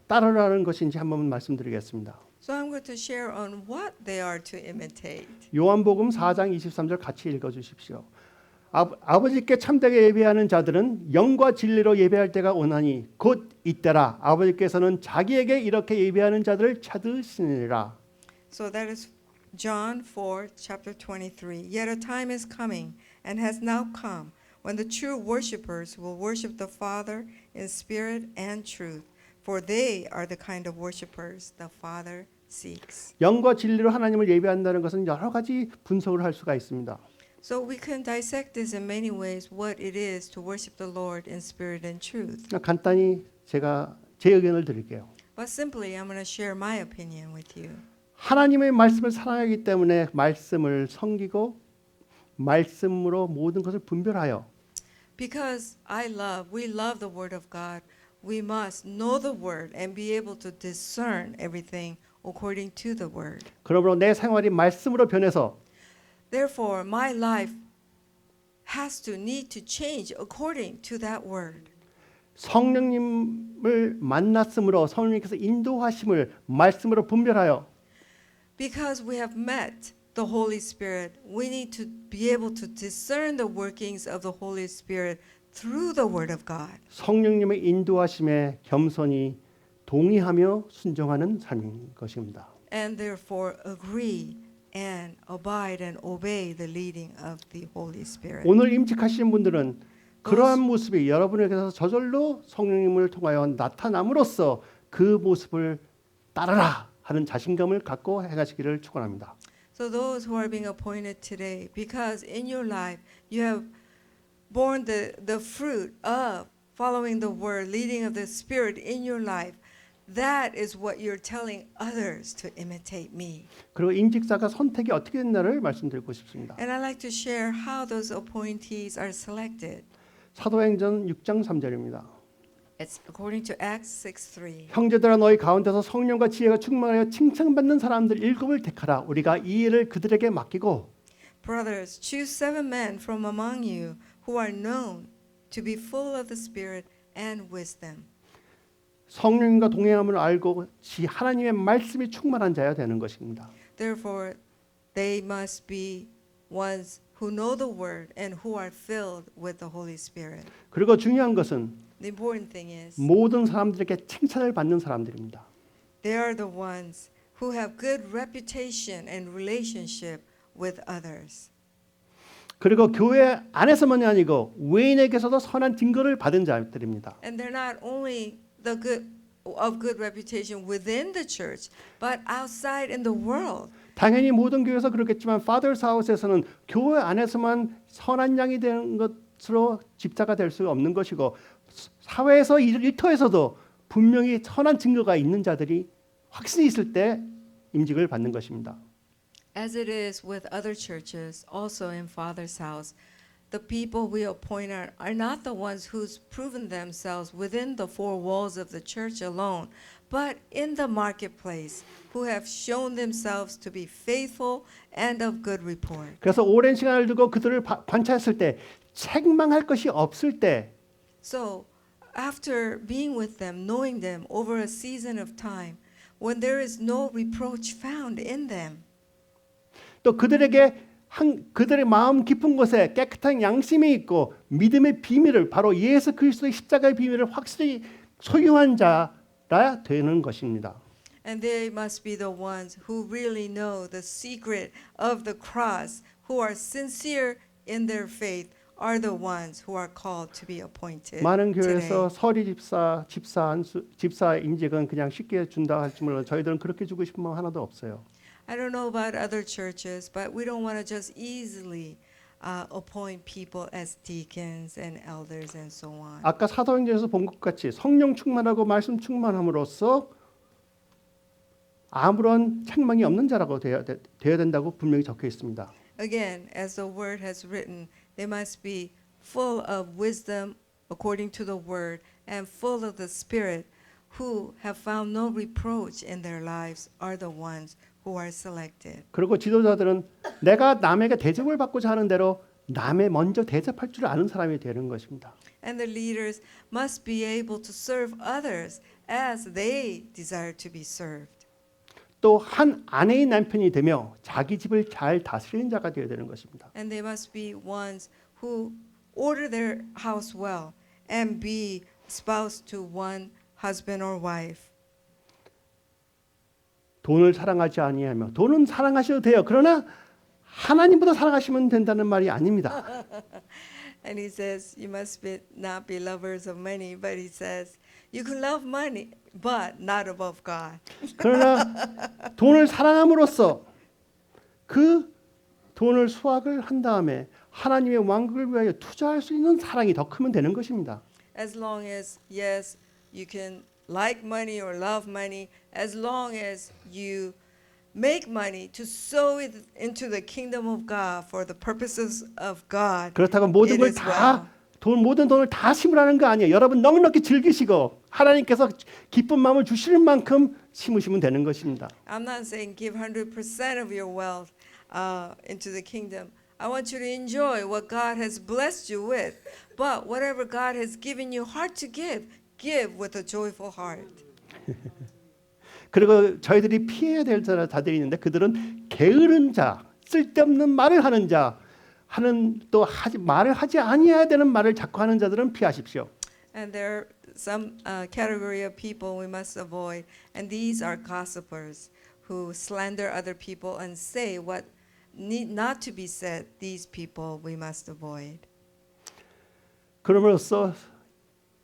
따르라는 것인지 한번 말씀드리겠습니다. So I'm going to share on what they are to imitate. 요한복음 4장 23절 같이 읽어 주십시오. 아버지께 참되게 예배하는 자들은 영과 진리로 예배할 때가 오나니 곧 이때라. 아버지께서는 자기에게 이렇게 예배하는 자들을 찾으시니라. So that is John 4, chapter 23. Yet a time is coming and has now come when the true worshipers will worship the Father in spirit and truth, for they are the kind of worshipers the Father seeks. 영과 진리로 하나님을 예배한다는 것은 여러 가지 분석을 할 수가 있습니다. So we can dissect this in many ways, what it is to worship the Lord in spirit and truth. 간단히 제가 제 의견을 드릴게요. But simply, I'm going to share my opinion with you. 하나님의 말씀을 사랑하기 때문에 말씀을 섬기고 말씀으로 모든 것을 분별하여 Because we love the Word of God, we must know the Word and be able to discern everything according to the Word. 그러므로 내 생활이 말씀으로 변해서 Therefore, my life need to change according to that Word. 성령님을 만났으므로 성령님께서 인도하심을 말씀으로 분별하여 Because we have met the Holy Spirit, we need to be able to discern the workings of the Holy Spirit through the Word of God. 성령님의 인도하심에 겸손히 동의하며 순종하는 삶인 것입니다. And therefore agree and abide and obey the leading of the Holy Spirit. 오늘 임직하시는 분들은 그러한 모습이 여러분에게서 저절로 성령님을 통하여 나타남으로써 그 모습을 따르라 하는 자신감을 갖고 행하시기를 축원합니다. So those who are being appointed today, because in your life you have borne the fruit of following the word, leading of the Spirit in your life, that is what you're telling others to imitate me. 그리고 임직자가 선택이 어떻게 됐나를 말씀드리고 싶습니다. And I'd like to share how those appointees are selected. 사도행전 6장 3절입니다. It's according to Acts 6:3. 형제들아 너희 가운데서 성령과 지혜가 충만하여 칭찬받는 사람들 7을 택하라. 우리가 이 일을 그들에게 맡기고 Brothers, choose 7 men from among you who are known to be full of the Spirit and wisdom. 성령님과 동행함을 알고 하나님의 말씀이 충만한 자야 되는 것입니다. Therefore, they must be ones who know the word and who are filled with the Holy Spirit. 그리고 중요한 것은 The important thing is 모든 사람들에게 칭찬을 받는 사람들입니다. they are the ones who have good reputation and relationship with others. 그리고 교회 안에서만이 아니고 외인에게서도 선한 증거를 받은 자들입니다. And they're not only the good reputation within the church, but outside in the world. 당연히 모든 교회에서 그렇겠지만 Father's House에서는 교회 안에서만 선한 양이 되는 것으로 집사가 될 수 없는 것이고 사회에서 일터에서도 분명히 선한 증거가 있는 자들이 확신이 있을 때 임직을 받는 것입니다. As it is with other churches, also in Father's house, the people we appoint are not the ones who's proven themselves within the four walls of the church alone, but in the marketplace, who have shown themselves to be faithful and of good report. 그래서 오랜 시간을 두고 그들을 관찰했을 때 책망할 것이 없을 때 So, after being with them, knowing them over a season of time, when there is no reproach found in them, 또 그들에게 그들의 마음 깊은 곳에 깨끗한 양심이 있고 믿음의 비밀을 바로 예수 그리스도의 십자가의 비밀을 확실히 소유한 자라 되는 것입니다. and they must be the ones who really know the secret of the cross, who are sincere in their faith, are the ones who are called to be appointed 많은 교회에서 today. 서리 집사 임직은 그냥 쉽게 준다 할지 몰라도 저희들은 그렇게 주고 싶은 마음 하나도 없어요. I don't know about other churches, but we don't want to just easily appoint people as deacons and elders and so on. 아까 사도행전에서 본 것 같이 성령 충만하고 말씀 충만함으로써 아무런 책망이 없는 자라고 되어야 된다고 분명히 적혀 있습니다. Again, as the word has written, they must be full of wisdom according to the word and full of the Spirit, who have found no reproach in their lives are the ones who are selected. 그리고 지도자들은 내가 남에게 대접을 받고자 하는 대로 남에 먼저 대접할 줄 아는 사람이 되는 것입니다. And the leaders must be able to serve others as they desire to be served. 또 한 아내의 남편이 되며 자기 집을 잘 다스리는 자가 되어야 되는 것입니다. And they must be ones who order their house well and be spouse to one husband or wife. 돈을 사랑하지 아니하며 돈은 사랑하셔도 돼요. 그러나 하나님보다 사랑하시면 된다는 말이 아닙니다. And he says, you must not be lovers of money, but he says, you can love money, but not above God. 그러나 돈을 사랑함으로써 그 돈을 수확을 한 다음에 하나님의 왕국을 위하여 투자할 수 있는 사랑이 더 크면 되는 것입니다. As long as, yes, you can like money or love money, as long as you make money to sow it into the kingdom of God for the purposes of God. 그렇다고 모든 It 걸 is 다 모든 돈을 다 심으라는 거 아니에요. 여러분 넉넉히 즐기시고 하나님께서 기쁜 마음을 주시는 만큼 심으시면 되는 것입니다. I'm not saying give 100% of your wealth into the kingdom. I want you to enjoy what God has blessed you with. But whatever God has given you heart to give, give with a joyful heart. 그리고 저희들이 피해야 될 자들이 있는데 그들은 게으른 자, 쓸데없는 말을 하는 자, 말을 하지 아니해야 되는 말을 자꾸 하는 자들은 피하십시오. And there are some category of people we must avoid. And these are gossipers who slander other people and say what need not to be said. These people we must avoid. 그럼으로써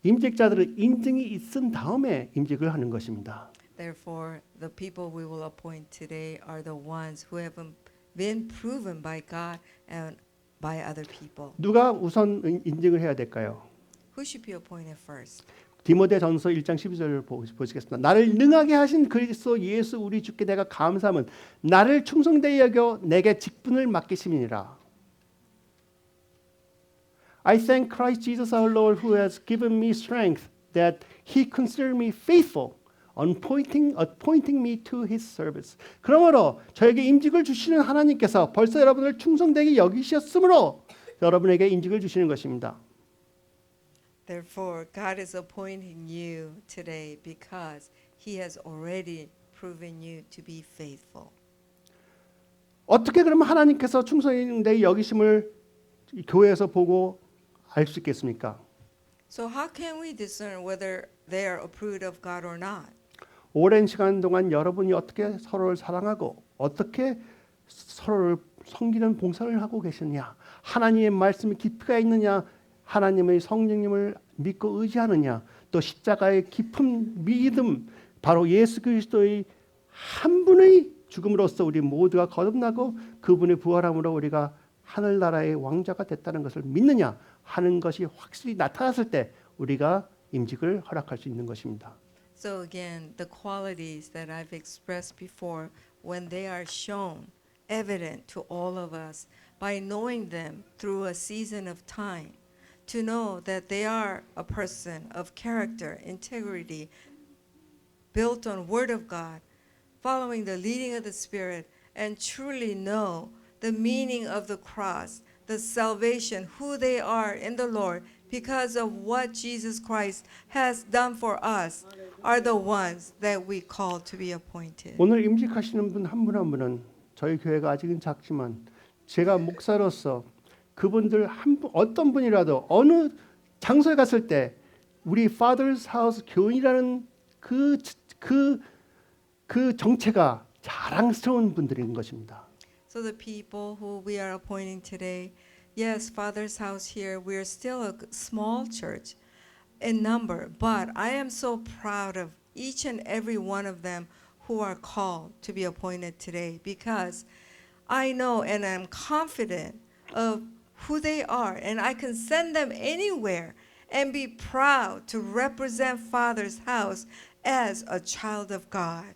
임직자들은 인증이 있은 다음에 임직을 하는 것입니다. Therefore, the people we will appoint today are the ones who have been proven by God and by other people. 누가 우선 인증을 해야 될까요? Who should be appointed first? 디모데전서 1장 12절을 보시겠습니다. 나를 능하게 하신 그리스도 예수 우리 주께 내가 감사함은 나를 충성되이 여겨 내게 직분을 맡기심이니라. I thank Christ Jesus our Lord who has given me strength that he considered me faithful appointing me to his service. 그러므로 저에게 임직을 주시는 하나님께서 벌써 여러분을 충성되게 여기셨으므로 여러분에게 임직을 주시는 것입니다. Therefore, God is appointing you today because he has already proven you to be faithful. 어떻게 그러면 하나님께서 충성되게 여기심을 교회에서 보고 알 수 있겠습니까? So how can we discern whether they are approved of God or not? 오랜 시간 동안 여러분이 어떻게 서로를 사랑하고 어떻게 서로를 섬기는 봉사를 하고 계시느냐, 하나님의 말씀에 깊이가 있느냐, 하나님의 성령님을 믿고 의지하느냐, 또 십자가의 깊은 믿음, 바로 예수 그리스도의 한 분의 죽음으로써 우리 모두가 거듭나고 그분의 부활함으로 우리가 하늘나라의 왕자가 됐다는 것을 믿느냐 하는 것이 확실히 나타났을 때 우리가 임직을 허락할 수 있는 것입니다. So again, the qualities that I've expressed before, when they are shown, evident to all of us, by knowing them through a season of time, to know that they are a person of character, integrity, built on Word of God, following the leading of the Spirit, and truly know the meaning of the cross, the salvation, who they are in the Lord, because of what Jesus Christ has done for us, are the ones that we call to be appointed. 오늘 임직하시는 분 한 분 한 분은 저희 교회가 아직은 작지만 제가 목사로서 그분들 어떤 분이라도 어느 장소에 갔을 때 우리 Father's House 교인이라는 그 정체가 자랑스러운 분들인 것입니다. So the people who we are appointing today, yes, Father's House here, we are still a small church in number, but I am so proud of each and every one of them who are called to be appointed today, because I know and I'm confident of who they are, and I can send them anywhere and be proud to represent Father's house as a child of God.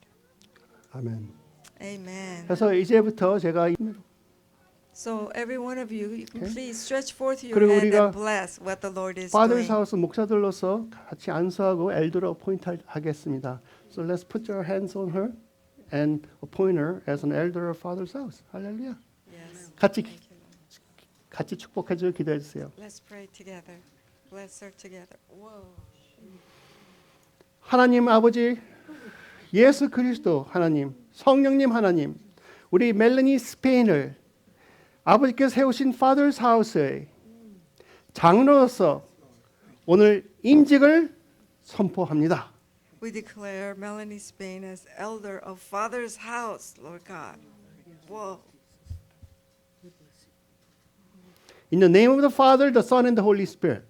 아멘. Amen. 그래서 이제부터 제가 So every one of you, you can Okay. please stretch forth your 그리고 hand 우리가 and bless what the Lord is Father's doing. House 목사들로서 같이 안수하고 엘더를 어포인트 하겠습니다. So let's put your hands on her and appoint her as an elder of Father's House. 할렐루야. Yes. 같이 Thank you, Lord. 같이 축복해 주길 기도해 주세요. Let's pray together. Bless her together. Whoa. 하나님 아버지, 예수 그리스도 하나님, 성령님 하나님, 우리 멜로니 스페인을 아버지께서 세우신 Father's House의 장로로서 오늘 임직을 선포합니다. We declare Melanie Spain as elder of Father's house, Lord God. Whoa. In the name of the Father, the Son, and the Holy Spirit.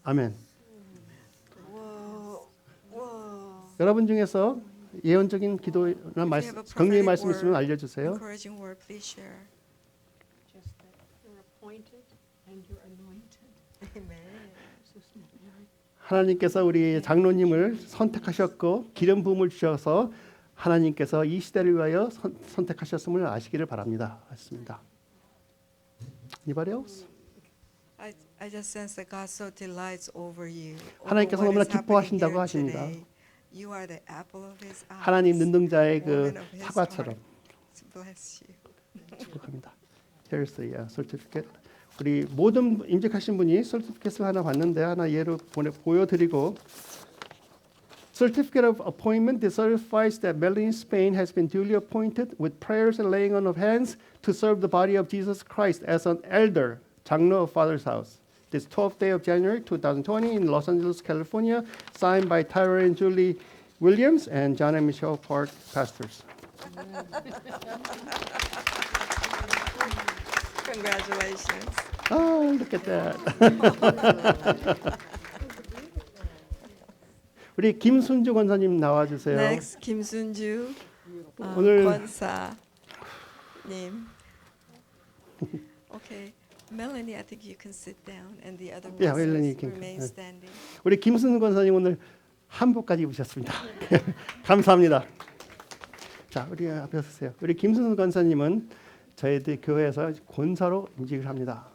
아멘. Whoa. Whoa. 여러분 중에서 예언적인 기도나 If you 말씀, have a 격려의 prophetic 말씀 있으면 word, 알려주세요. encouraging word, please share. Just that you're appointed and you're anointed. Amen. 하나님께서 우리 장로님을 선택하셨고 기름 부음을 주셔서 하나님께서 이 시대를 위하여 선택하셨음을 아시기를 바랍니다. 맞습니다. Anybody else? I just sense that God so delights over you. over 하나님께서 what 너무나 is happening 기뻐하신다고 here 하십니다. today. You are the apple of His eye. 하나님 눈동자의 그 Woman of His 사과처럼 heart. Bless you. 축복합니다. Here's the certificate. 우리 모든 임직하신 분이 certificate을 하나 받는데 하나 예로 보여드리고 Certificate of appointment that certifies that Melanie Spain has been duly appointed with prayers and laying on of hands to serve the body of Jesus Christ as an elder, 장로 of Father's House. This 12th day of January 2020 in Los Angeles, California, signed by Tyra and Julie Williams and John and Michelle Park, pastors. Congratulations. Oh, look at that. 우리 김순주 권사님 나와주세요. Next, Kim Sunju, 오늘 권사님. Okay, Melanie, I think you can sit down, and the other Yeah, ministers Melanie can- remain standing. 우리 김순주 권사님 오늘 한복까지 입으셨습니다. 감사합니다. 자, 우리 앞에 서세요. 우리 김순주 권사님은 저희들 교회에서 권사로 임직을 합니다.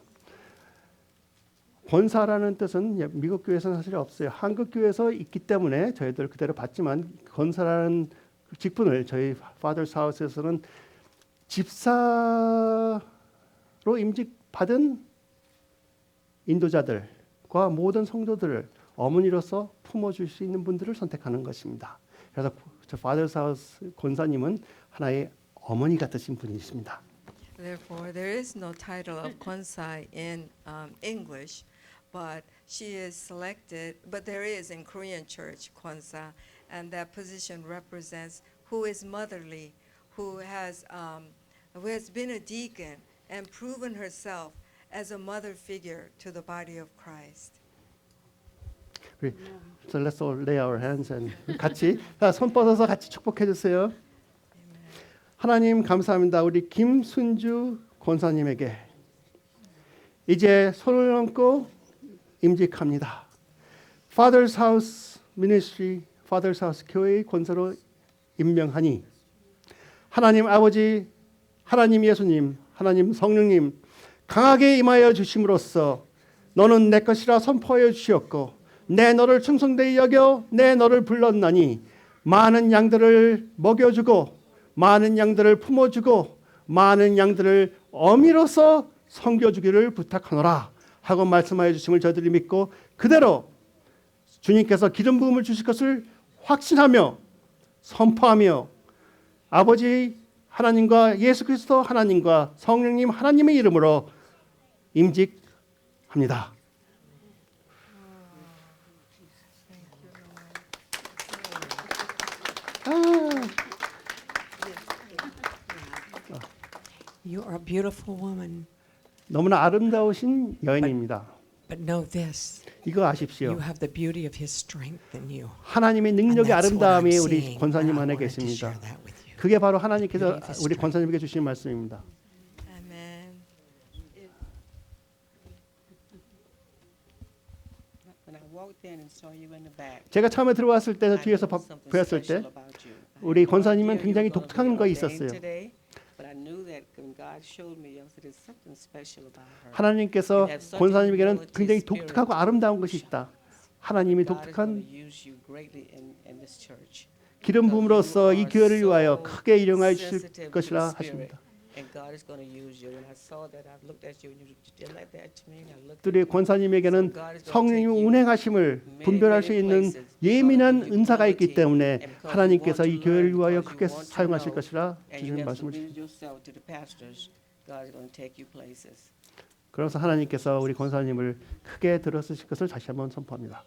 권사라는 뜻은 미국 교회에서는 사실 없어요. 한국 교회에서 있기 때문에 저희들 그대로 받지만 권사라는 직분을 저희 Father's House에서는 집사로 임직받은 인도자들과 모든 성도들을 어머니로서 품어줄 수 있는 분들을 선택하는 것입니다. 그래서 저 Father's House 권사님은 하나의 어머니 같으신 분이십니다. Therefore, there is no title of Kwonsai in English, but she is selected. But there is in Korean Church Kwonsa, and that position represents who is motherly, who has been a deacon and proven herself as a mother figure to the body of Christ. So let's all lay our hands and 같이 손 뻗어서 같이 축복해 주세요. 하나님 감사합니다. 우리 김순주 권사님에게 이제 손을 얹고 임직합니다. Father's House Ministry, Father's House 교회의 권사로 임명하니 하나님 아버지, 하나님 예수님, 하나님 성령님 강하게 임하여 주심으로써 너는 내 것이라 선포하여 주시었고 내 너를 충성되이 여겨 내 너를 불렀나니 많은 양들을 먹여주고 많은 양들을 품어주고 많은 양들을 어미로서 섬겨주기를 부탁하노라 하고 말씀하여 주심을 저희들이 믿고 그대로 주님께서 기름 부음을 주실 것을 확신하며 선포하며 아버지 하나님과 예수 그리스도 하나님과 성령님 하나님의 이름으로 임직합니다. You are a beautiful woman, 너무나 아름다우신 여인입니다. but know this: 이거 아십시오. you have the beauty of His strength in you. 하나님의 And 능력의 that's what I'm 아름다움이 우리 seeing. 권사님 I 안에 wanted to 계십니다. share that with you. 그게 바로 하나님께서 우리 권사님에게 주신 말씀입니다. Amen. When I walked in and saw you in the back, 제가 처음에 들어왔을 때 I 뒤에서 knew something 보였을 special 때 about you. 우리 권사님은 Yeah, 굉장히 you were gonna 독특한 be 거 ordained 있었어요. today, but I knew that when God showed me, I said, "There's something special about her." 하나님께서 You have such a 권사님에게는 humility 굉장히 spirit 독특하고 아름다운 것이 to 있다. 하나님이 God is going 독특한 to use you greatly in this church. 기름 부음으로써 이 교회를 위하여 크게 일용하여 주실 Sensitive to the 것이라 Spirit, 하십니다. and God is going to use you. And I saw that. I looked at you, and you did like that to me. And I looked 우리 at you. 권사님에게는 성령님의 운행하심을 분별할 수 있는 예민한 은사가 있기 때문에 하나님께서 이 교회를 위하여 크게 사용하실 것이라 And 주님 you have to 말씀을 read 주십니다. yourself to the pastors. God is going to take you places. 그래서 하나님께서 우리 권사님을 크게 들어쓰실 것을 다시 한번 선포합니다.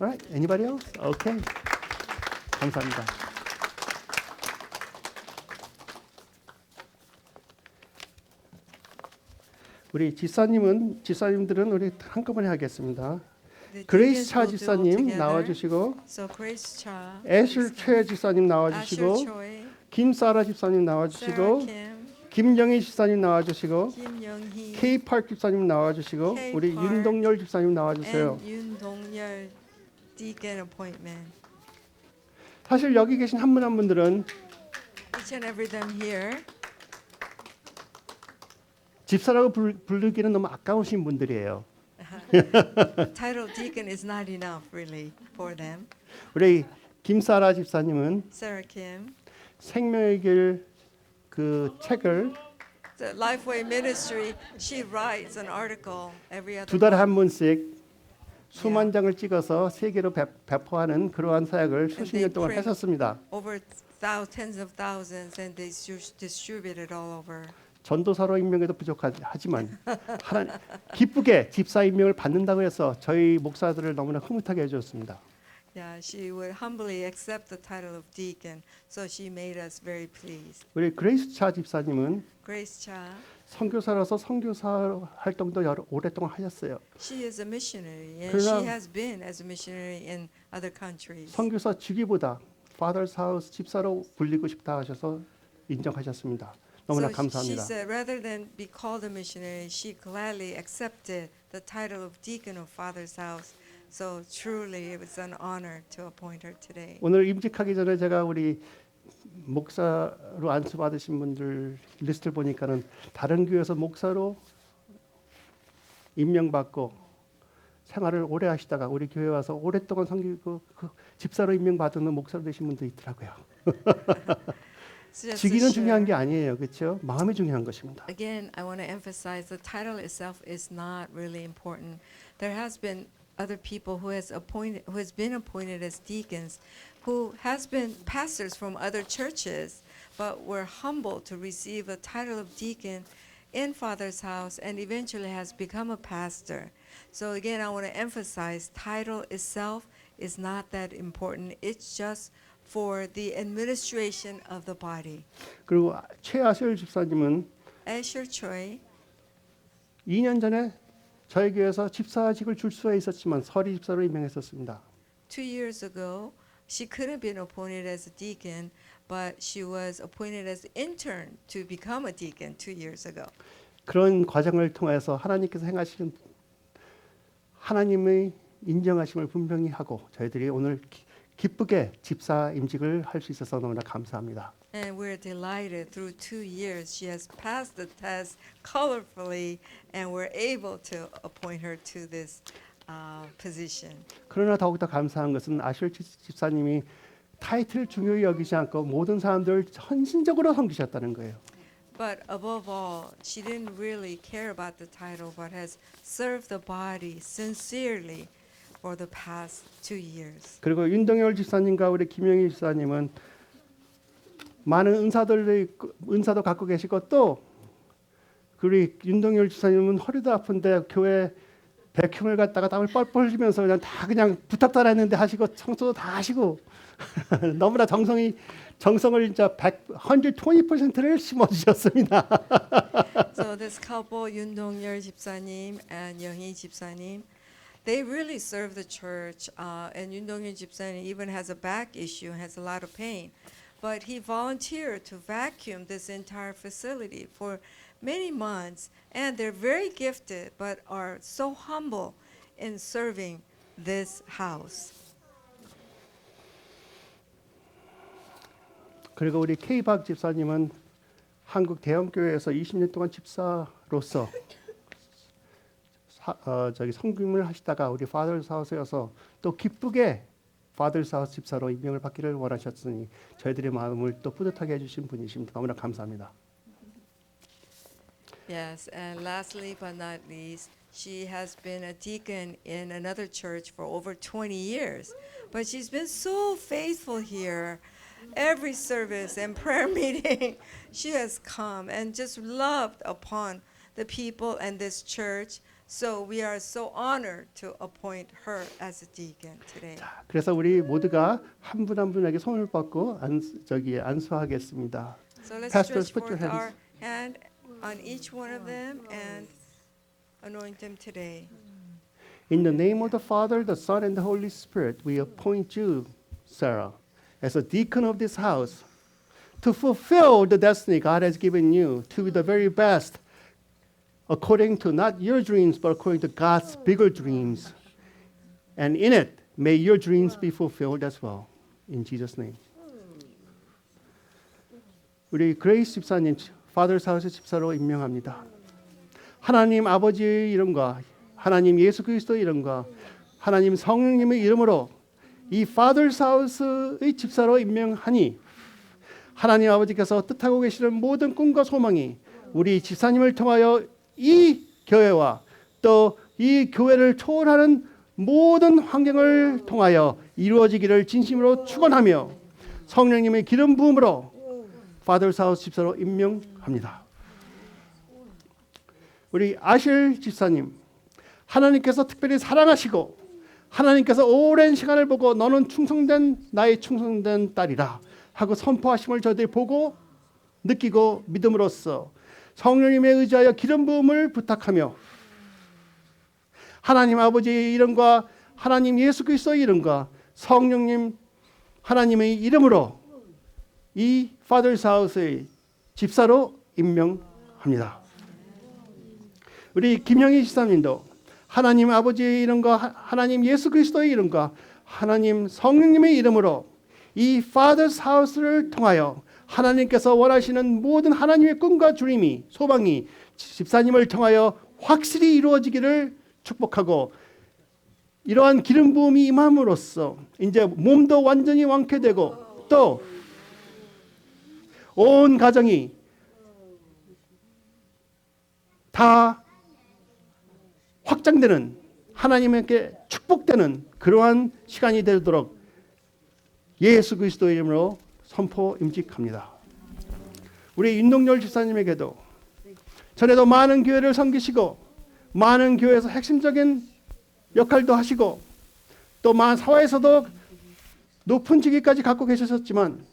Alright, anybody else? Okay. 감사합니다. 우리 지사님들은 우리 한꺼번에 하겠습니다. The 그레이스 deacons 차 will do it 지사님 together. 나와주시고, So Grace Cha, 애슐 최 지사님 Asher 나와주시고, Choi, 김사라 집사님 Sarah 나와주시고, Kim, 김영희 집사님 나와주시고, Kim Young-hee, K 파크 집사님 나와주시고, K 우리 Park 윤동열 집사님 나와주세요. and Yoon Dong-yeol deacon appointment. 사실 여기 계신 한 분 한 분들은 Each and every them here, 집사라고 부르기는 너무 아까우신 분들이에요. title deacon is not enough really for them. 우리 김사라 집사님은 Sarah Kim, 생명의 길 그 책을 the Lifeway Ministry, she writes an article every other 두 달에 한 번씩 수만 장을 찍어서 세계로 배포하는 그러한 사역을 수십 년 동안 했었습니다. over tens of thousands, and they distribute it all over. 전도사로 임명해도 부족하지만 기쁘게 집사 임명을 받는다고 해서 저희 목사들을 너무나 흐뭇하게 해주었습니다. Yeah, she would humbly accept the title of deacon, so she made us very pleased. 우리 그레이스 차 집사님은 Grace Cha, 선교사로서 선교사 활동도 오랫동안 하셨어요. she is a missionary, and 그러나- she has been as a missionary in other countries. 선교사 직위보다 Father's House 집사로 불리고 싶다 하셔서 인정하셨습니다. 너무나 So she 감사합니다. said, rather than be called a missionary, she gladly accepted the title of deacon of Father's House. So truly, it was an honor to appoint her today. 오늘 임직하기 전에 제가 우리 목사로 안수 받으신 분들 리스트를 보니까는 다른 교회에서 목사로 임명받고 생활을 오래 하시다가 우리 교회 와서 오랫동안 섬기고 그 집사로 임명받은 목사로 되신 분도 있더라고요. So just to 직위는 중요한 share- 게 아니에요, 그렇죠? 마음이 중요한 것입니다. Again, I want to emphasize the title itself is not really important. There has been other people who has been appointed as deacons, who has been pastors from other churches, but were humble to receive the title of deacon in Father's House and eventually has become a pastor. So again, I want to emphasize title itself is not that important. It's just for the administration of the body. 그리고 최아실 집사님은 Asher Choi, 2년 전에 저희 교회에서 집사직을 줄 수가 있었지만 서리 집사로 임명했었습니다. 2 years ago, she could have been appointed as a deacon, but she was appointed as intern to become a deacon 2 years ago. 그런 과정을 통해서 하나님께서 행하시는 하나님의 인정하심을 분명히 하고 저희들이 오늘 기쁘게 집사 임직을 할 수 있어서 너무나 감사합니다. And we're delighted through 2 years she has passed the test colorfully, and we're able to appoint her to this position. 그러나 더욱더 감사한 것은 아실 집사님이 타이틀을 중요히 여기지 않고 모든 사람들을 헌신적으로 섬기셨다는 거예요. But above all, she didn't really care about the title, but has served the body sincerely for the past 2 years. 그리고 윤동열 집사님과 우리 김영희 집사님은 많은 은사도 갖고 계시고 또 우리 윤동열 집사님은 허리도 아픈데 교회 백흉을 갖다가 땀을 뻘뻘 흘리면서 그냥 부탁 달았는데 하시고 청소도 다 하시고 너무나 정성을 진짜 120%를 심어주셨습니다. So this couple, Yoon Dong-yeol 집사님 and Young-hee 집사님, they really serve the church. And Yoon Dong-yeol 집사님 even has a back issue, has a lot of pain. But he volunteered to vacuum this entire facility for many months. And they're very gifted, but are so humble in serving this house. 그리고 우리 K박 집사님은 한국 대형교회에서 20년 동안 집사로서 성김을 하시다가 우리 Father's House에서 또 기쁘게 Father's House 집사로 임명을 받기를 원하셨으니 저희들의 마음을 또 뿌듯하게 해주신 분이십니다. 너무나 감사합니다. Yes, and lastly but not least, she has been a deacon in another church for over 20 years. But she's been so faithful here. Every service and prayer meeting, she has come and just loved upon the people and this church. So we are so honored to appoint her as a deacon today. 그래서 우리 모두가 한 분 한 분에게 손을 뻗고 안수하겠습니다. So let's Pastors, stretch put your forth hands. our hand on each one of them and anoint them today. In the name of the Father, the Son, and the Holy Spirit, we appoint you, Sarah, as a deacon of this house to fulfill the destiny God has given you to be the very best, according to not your dreams, but according to God's bigger dreams. And in it, may your dreams be fulfilled as well. In Jesus' name. 우리 그레이스 집사님, Father's House 집사로 임명합니다. 하나님 아버지의 이름과 하나님 예수 그리스도의 이름과 하나님 성령님의 이름으로 이 Father's House의 집사로 임명하니 하나님 아버지께서 뜻하고 계시는 모든 꿈과 소망이 우리 집사님을 통하여 이 교회와 또 이 교회를 초월하는 모든 환경을 통하여 이루어지기를 진심으로 축원하며 성령님의 기름 부음으로 Father's House 집사로 임명합니다. 우리 아실 집사님, 하나님께서 특별히 사랑하시고 하나님께서 오랜 시간을 보고 너는 나의 충성된 딸이라 하고 선포하심을 저희들이 보고 느끼고 믿음으로써 성령님에 의지하여 기름 부음을 부탁하며 하나님 아버지의 이름과 하나님 예수 그리스도의 이름과 성령님 하나님의 이름으로 이 Father's House의 집사로 임명합니다. 우리 김영희 집사님도 하나님 아버지의 이름과 하나님 예수 그리스도의 이름과 하나님 성령님의 이름으로 이 Father's House를 통하여 하나님께서 원하시는 모든 하나님의 꿈과 주림이 소망이 집사님을 통하여 확실히 이루어지기를 축복하고 이러한 기름 부음이 임함으로써 이제 몸도 완전히 완쾌되고 또 온 가정이 다 확장되는 하나님께 축복되는 그러한 시간이 되도록 예수 그리스도의 이름으로 선포 임직합니다. 우리 윤동열 집사님에게도 전에도 많은 교회를 섬기시고 많은 교회에서 핵심적인 역할도 하시고 또 사회에서도 높은 직위까지 갖고 계셨지만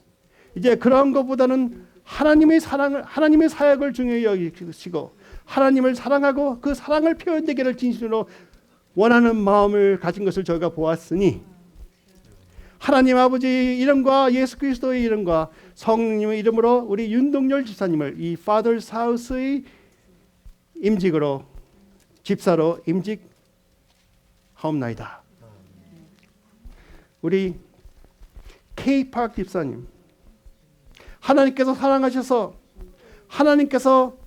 이제 그런 것보다는 하나님의 사역을 중요히 여기시고 하나님을 사랑하고 그 사랑을 표현되기를 진심으로 원하는 마음을 가진 것을 저희가 보았으니 하나님 아버지의 이름과 예수 그리스도의 이름과 성령님의 이름으로 우리 윤동열 집사님을 이 Father's House의 임직으로 집사로 임직하옵나이다. 우리 K-Park 집사님, 하나님께서 사랑하셔서 하나님께서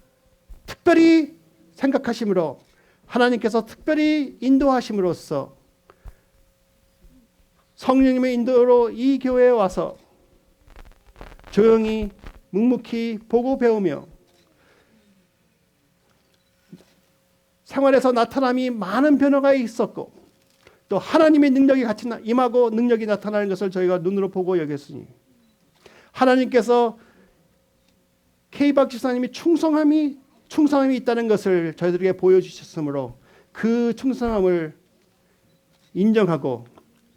특별히 생각하심으로 하나님께서 특별히 인도하심으로써 성령님의 인도로 이 교회에 와서 조용히 묵묵히 보고 배우며 생활에서 나타남이 많은 변화가 있었고 또 하나님의 능력이 같이 임하고 능력이 나타나는 것을 저희가 눈으로 보고 여겼으니 하나님께서 K박 집사님이 충성함이 있다는 것을 저희들에게 보여주셨으므로 그 충성함을 인정하고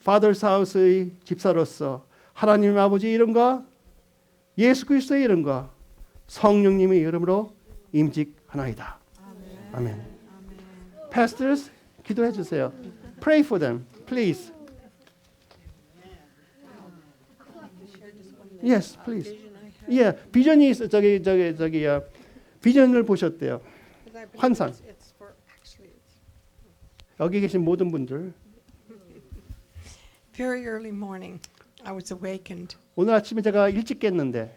Father's House의 집사로서 하나님 아버지의 이름과 예수 그리스도의 이름과 성령님의 이름으로 임직하나이다. 아멘. Pastors, 기도해 주세요. Pray for them, please. Yes, please. Yeah, 비전이 비전을 보셨대요. 환상. 여기 계신 모든 분들. Very early morning, I was awakened. 오늘 아침에 제가 일찍 깼는데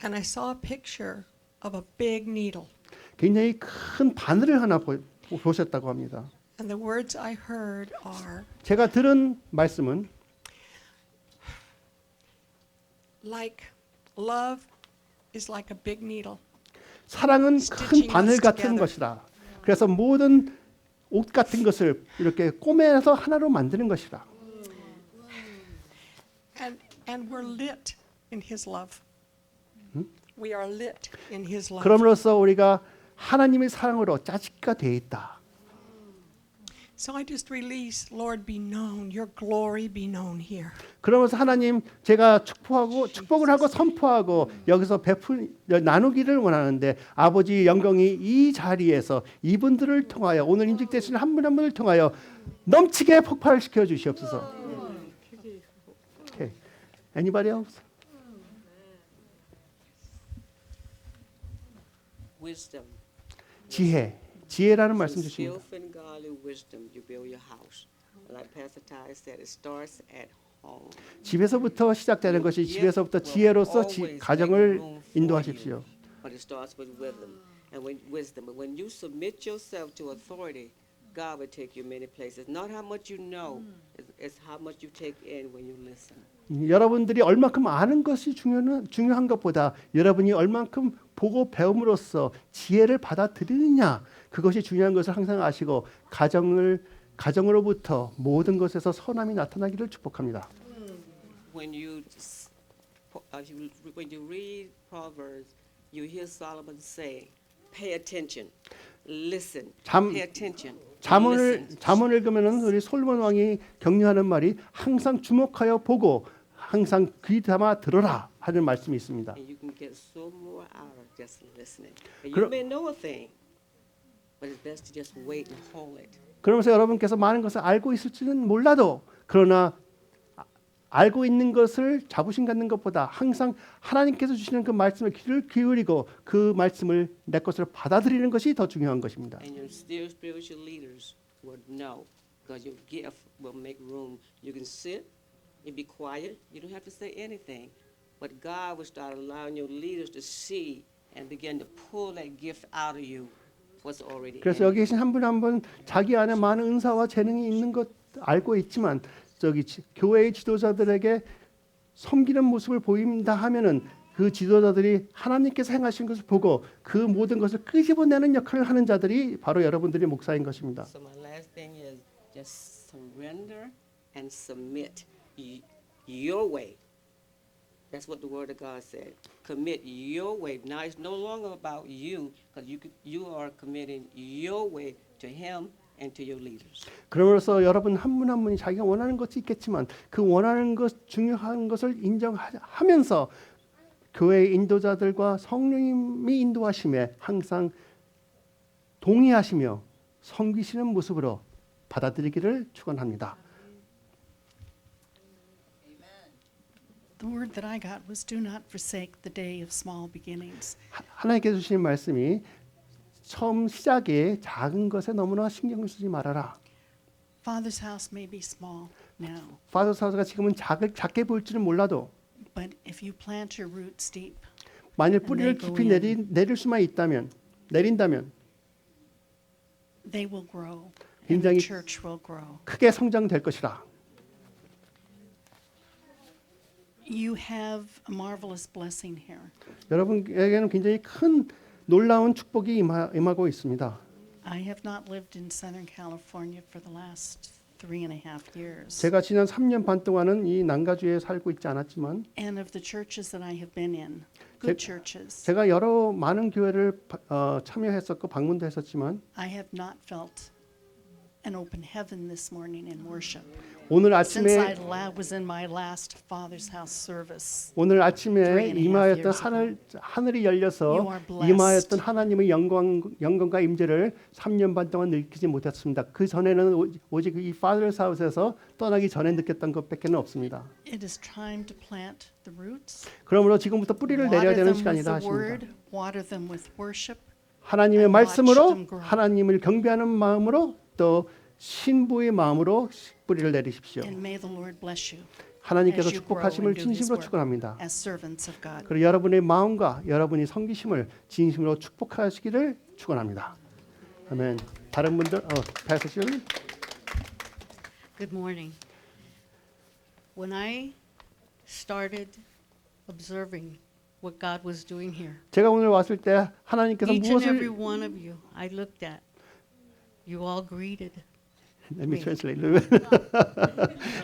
and I saw a picture of a big needle. 굉장히 큰 바늘을 하나 보셨다고 합니다. And the words I heard are 제가 들은 말씀은 like love is like a big needle. 사랑은 큰 Stitching 바늘 us 같은 together. 것이다. 그래서 모든 옷 같은 것을 이렇게 꼬매서 하나로 만드는 것이다. And we're lit in his love. We are lit in his love. 그럼으로써 우리가 하나님의 사랑으로 짜집가 되어 있다. So I just release, Lord, be known, your glory be known here. 그러면서 하나님 제가 축복을 하고 선포하고 여기서 나누기를 원하는데 아버지 영광이 이 자리에서 이분들을 통하여 오늘 임직되시는 한 분 한 분을 통하여 넘치게 폭발을 시켜 주시옵소서. Okay. Anybody else? Wisdom. 지혜라는 말씀 주십니다. Skillful and godly wisdom, you build your house. Like Pastor Ty said, it starts at home. 집에서부터 시작되는 것이 집에서부터 지혜로서 가정을 인도하십시오. But it starts with wisdom. But when you submit yourself to authority, God will take you many places. Not how much you know, it's how much you take in when you listen. 여러분들이 얼마큼 아는 것이 중요한 것보다 여러분이 얼만큼 보고 배움으로써 지혜를 받아들이느냐 그것이 중요한 것을 항상 아시고 가정으로부터 모든 것에서 선함이 나타나기를 축복합니다. When you read Proverbs, you hear Solomon say, "Pay attention, listen, pay attention." 잠언을 읽으면은 우리 솔로몬 왕이 격려하는 말이 항상 주목하여 보고 항상 귀 담아 들어라 하는 말씀이 있습니다. And you can get so more out of just listening. And you may know a thing, but it's best to just wait and hold it. 그러면서 여러분께서 많은 것을 알고 있을지는 몰라도 그러나 알고 있는 것을 자부심 갖는 것보다 항상 하나님께서 주시는 그 말씀에 귀를 기울이고 그 말씀을 내 것으로 받아들이는 것이 더 중요한 것입니다. And your spiritual leaders will know, because your gift will make room. You can sit and be quiet. You don't have to say anything. But God will start allowing your leaders to see and begin to pull that gift out of you, what's already 그래서 in 여기 계신 한 분 한 분 자기 안에 많은 은사와 재능이 있는 것 알고 있지만 교회의 지도자들에게 섬기는 모습을 보인다 하면은 그 지도자들이 하나님께서 행하신 것을 보고 그 모든 것을 끄집어내는 역할을 하는 자들이 바로 여러분들의 목사인 것입니다. So my last thing is just surrender and submit your way. That's what the Word of God said. Commit your way. Now it's no longer about you, because you are committing your way to Him and to your leaders. 그러므로서 여러분 한 분 한 분이 자기가 원하는 것이 있겠지만 그 원하는 것 중요한 것을 인정하면서 교회의 인도자들과 성령님이 인도하심에 항상 동의하시며 섬기시는 모습으로 받아들이기를 축원합니다. The word that I got was do not forsake the day of small beginnings. 하나님께서 주신 말씀이 처음 시작에 작은 것에 너무나 신경을 쓰지 말아라. Father's house may be small now, Father's house가 지금은 작게 보일지는 몰라도 but if you plant your roots deep, 만일 뿌리를 깊이 내릴 수만 내린다면 they will grow and 굉장히 the church will grow. 크게 성장될 것이라. You have a marvelous blessing here. 여러분에게는 굉장히 큰 놀라운 축복이 임하고 있습니다. I have not lived in Southern California for the last 3.5 years. 제가 지난 3년 반 동안은 이 난가주에 살고 있지 않았지만 And of the churches that I have been in, good churches, 제가 많은 교회를 참여했었고 방문도 했었지만 I have not felt an open heaven this morning in worship. 오늘 Since I 아침에 was in my last Father's House service, 3.5 years 임하였던 ago. 하늘이 You 열려서 are blessed. 임하였던 하나님의 영광과 임재를 3년 반 동안 느끼지 못했습니다. 그 전에는 오직 이 Father's House에서 떠나기 전에 느꼈던 것밖에는 없습니다. it is time to plant the roots. 그러므로 지금부터 뿌리를 내려야 Water 되는 them with 시간이다 the 하십니다. word, water them with worship. 하나님의 and watch 말씀으로 them grow. 하나님을 경배하는 마음으로 또 신부의 마음으로 뿌리를 내리십시오. And may the Lord bless you. 하나님께서 as you grow 축복하심을 and do His 진심으로 work 축원합니다. as servants of God. 그리고 여러분의 마음과 여러분이 섬기심을 진심으로 축복하시기를 축원합니다. 아멘. 다른 분들, 패스 씨. Good morning. When I started observing what God was doing here, 제가 오늘 왔을 때 하나님께서 each and every 무엇을 one of you, I looked at, you all greeted. Let me translate.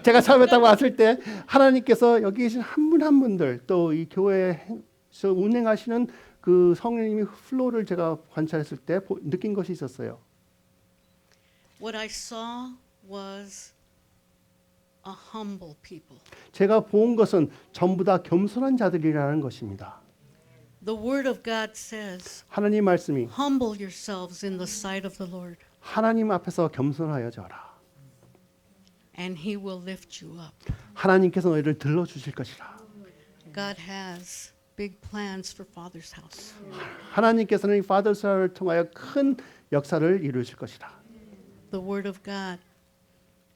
제가 처음에 딱 왔을 때 하나님께서 여기 계신 한 분 한 분들 또 이 교회에서 운행하시는 그 성령님의 플로우를 제가 관찰했을 때 느낀 것이 있었어요. What I saw was a humble people. 제가 본 것은 전부 다 겸손한 자들이라는 것입니다. The word of God says, 하나님 말씀이 humble yourselves in the sight of the Lord, 하나님 앞에서 겸손하여져라. and He will lift you up. 하나님께서 너희를 들러 주실 것이라. God has big plans for Father's house. 하나님께서는 이 Father's House를 통하여 큰 역사를 이루실 것이라. The word of God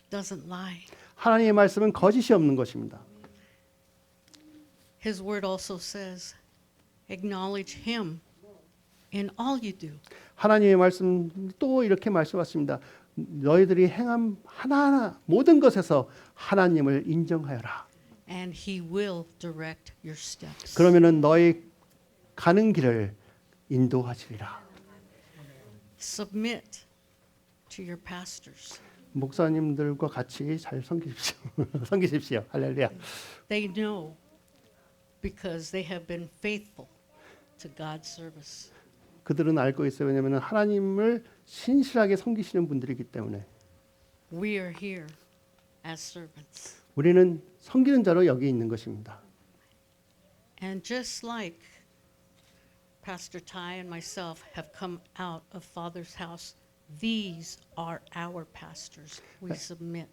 doesn't lie. 하나님의 말씀은 거짓이 없는 것입니다. His word also says, acknowledge Him in all you do. 하나님의 말씀 또 이렇게 말씀하십니다. 너희들이 행함 하나하나 모든 것에서 하나님을 인정하여라. And He will direct your steps. 그러면은 너희 가는 길을 인도하시리라. Submit to your pastors. 목사님들과 같이 잘 섬기십시오. 섬기십시오. 할렐루야. They know because they have been faithful to God's service. 그들은 알고 있어요. 왜냐하면 하나님을 신실하게 섬기시는 분들이기 때문에 We are here as servants. 우리는 섬기는 자로 여기 있는 것입니다. And just like Pastor Ty and myself have come out of Father's house, these are our pastors. We submit.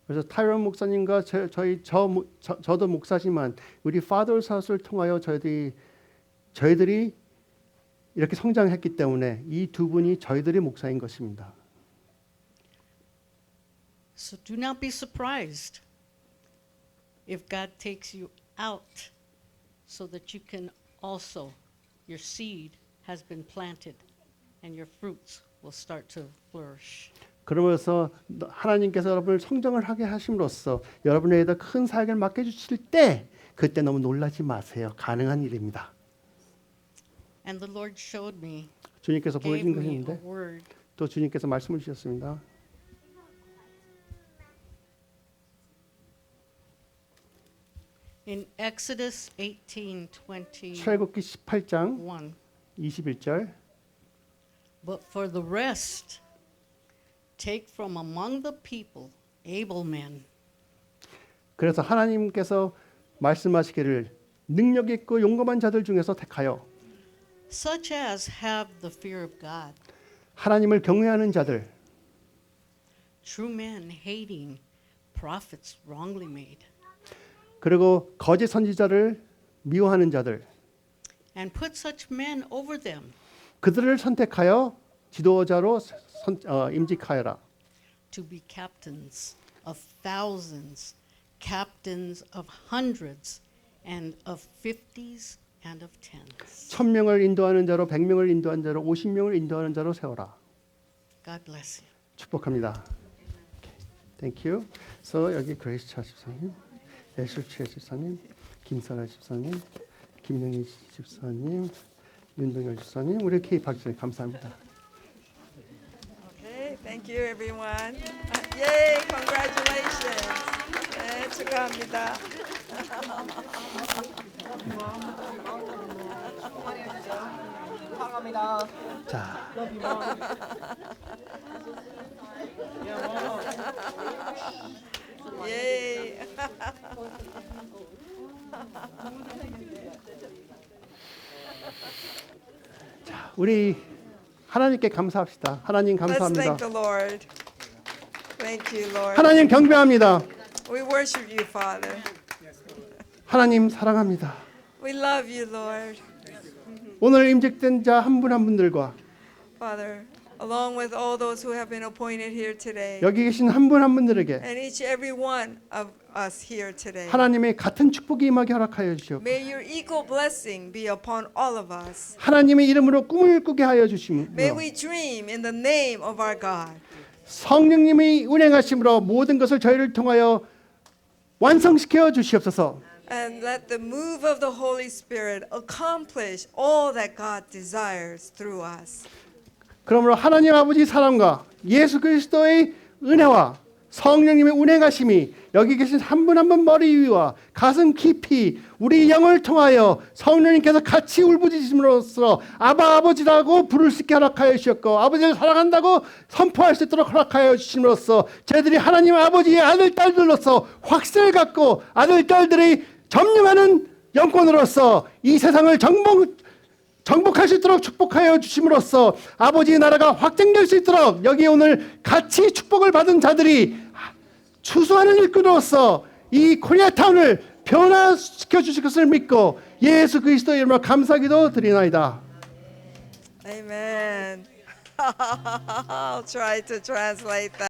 그래서 타이런 목사님과 저도 목사지만 우리 Father's House를 통하여 저희들이 이렇게 성장했기 때문에 이 두 분이 저희들의 목사인 것입니다. So do not be surprised if God takes you out so that you can also, your seed has been planted and your fruits will start to flourish. 그러면서 하나님께서 여러분을 성장을 하게 하심으로써 여러분에게도 큰 사역을 맡겨주실 때 그때 너무 놀라지 마세요. 가능한 일입니다. And the Lord showed me, 주님께서 gave 보여준 me a 것인데 word. 또 주님께서 말씀을 주셨습니다. In Exodus 18:21, 출애굽기 18장 21절 but for the rest, take from among the people able men, 그래서 하나님께서 말씀하시기를 능력 있고 용감한 자들 중에서 택하여 such as have the fear of God, 하나님을 경외하는 자들 true men hating prophets wrongly made, 그리고 거짓 선지자를 미워하는 자들 and put such men over them 그들을 선택하여 지도자로 임직하여라. to be captains of thousands, captains of hundreds, and of fifties and of tens. 1000명을 인도하는 자로 100명을 인도하는 자로 50명을 인도하는 자로 세워라. God bless you. 축복합니다. Thank you. So 여기 그레이스 차 집사님, 애슐치 집사님, 김사라 집사님, 김영희 집사님, 윤동열 집사님, 우리 K-박 집사님 감사합니다. Okay, thank you everyone. Yay, congratulations. 네, 축하합니다. 자, Yay. 우리 하나님께 감사합시다. 하나님 Let's 감사합니다. thank the Lord. Thank you, Lord. 하나님 경배합니다. We worship you, Father. 하나님 사랑합니다. We love you, Lord. 오늘 임직된 자 한 분 한 분들과 Father, along with all those who have been appointed here today, 여기 계신 한 분 한 분들에게 and each every one of us here today. 하나님의 같은 축복이 임하게 허락하여 주시옵고 May your equal blessing be upon all of us. 하나님의 이름으로 꿈을 꾸게 하여 주시며 May we dream in the name of our God. 성령님이 운행하심으로 모든 것을 저희를 통하여 완성시켜 주시옵소서. And let the move of the Holy Spirit accomplish all that God desires through us. 그러므로 하나님 아버지 사랑과 예수 그리스도의 은혜와 성령님의 운행하심이 여기 계신 한 분 한 분 머리 위와 가슴 깊이 우리 영을 통하여 성령님께서 같이 울부짖음으로써 아바 아버지라고 부를 수 있게 허락하여 주셨고 아버지를 사랑한다고 선포할 수 있도록 허락하여 주심으로써 저희들이 하나님 아버지의 아들 딸들로서 확신을 갖고 아들 딸들이 점령하는 영권으로서 이 세상을 정복할 수 있도록 축복하여 주심으로써 아버지의 나라가 확장될 수 있도록 여기 오늘 같이 축복을 받은 자들이 추수하는 일꾼으로서 이 코리아타운을 변화시켜 주실 것을 믿고 예수 그리스도의 이름으로 감사기도 드리나이다. Amen. I'll try to translate that.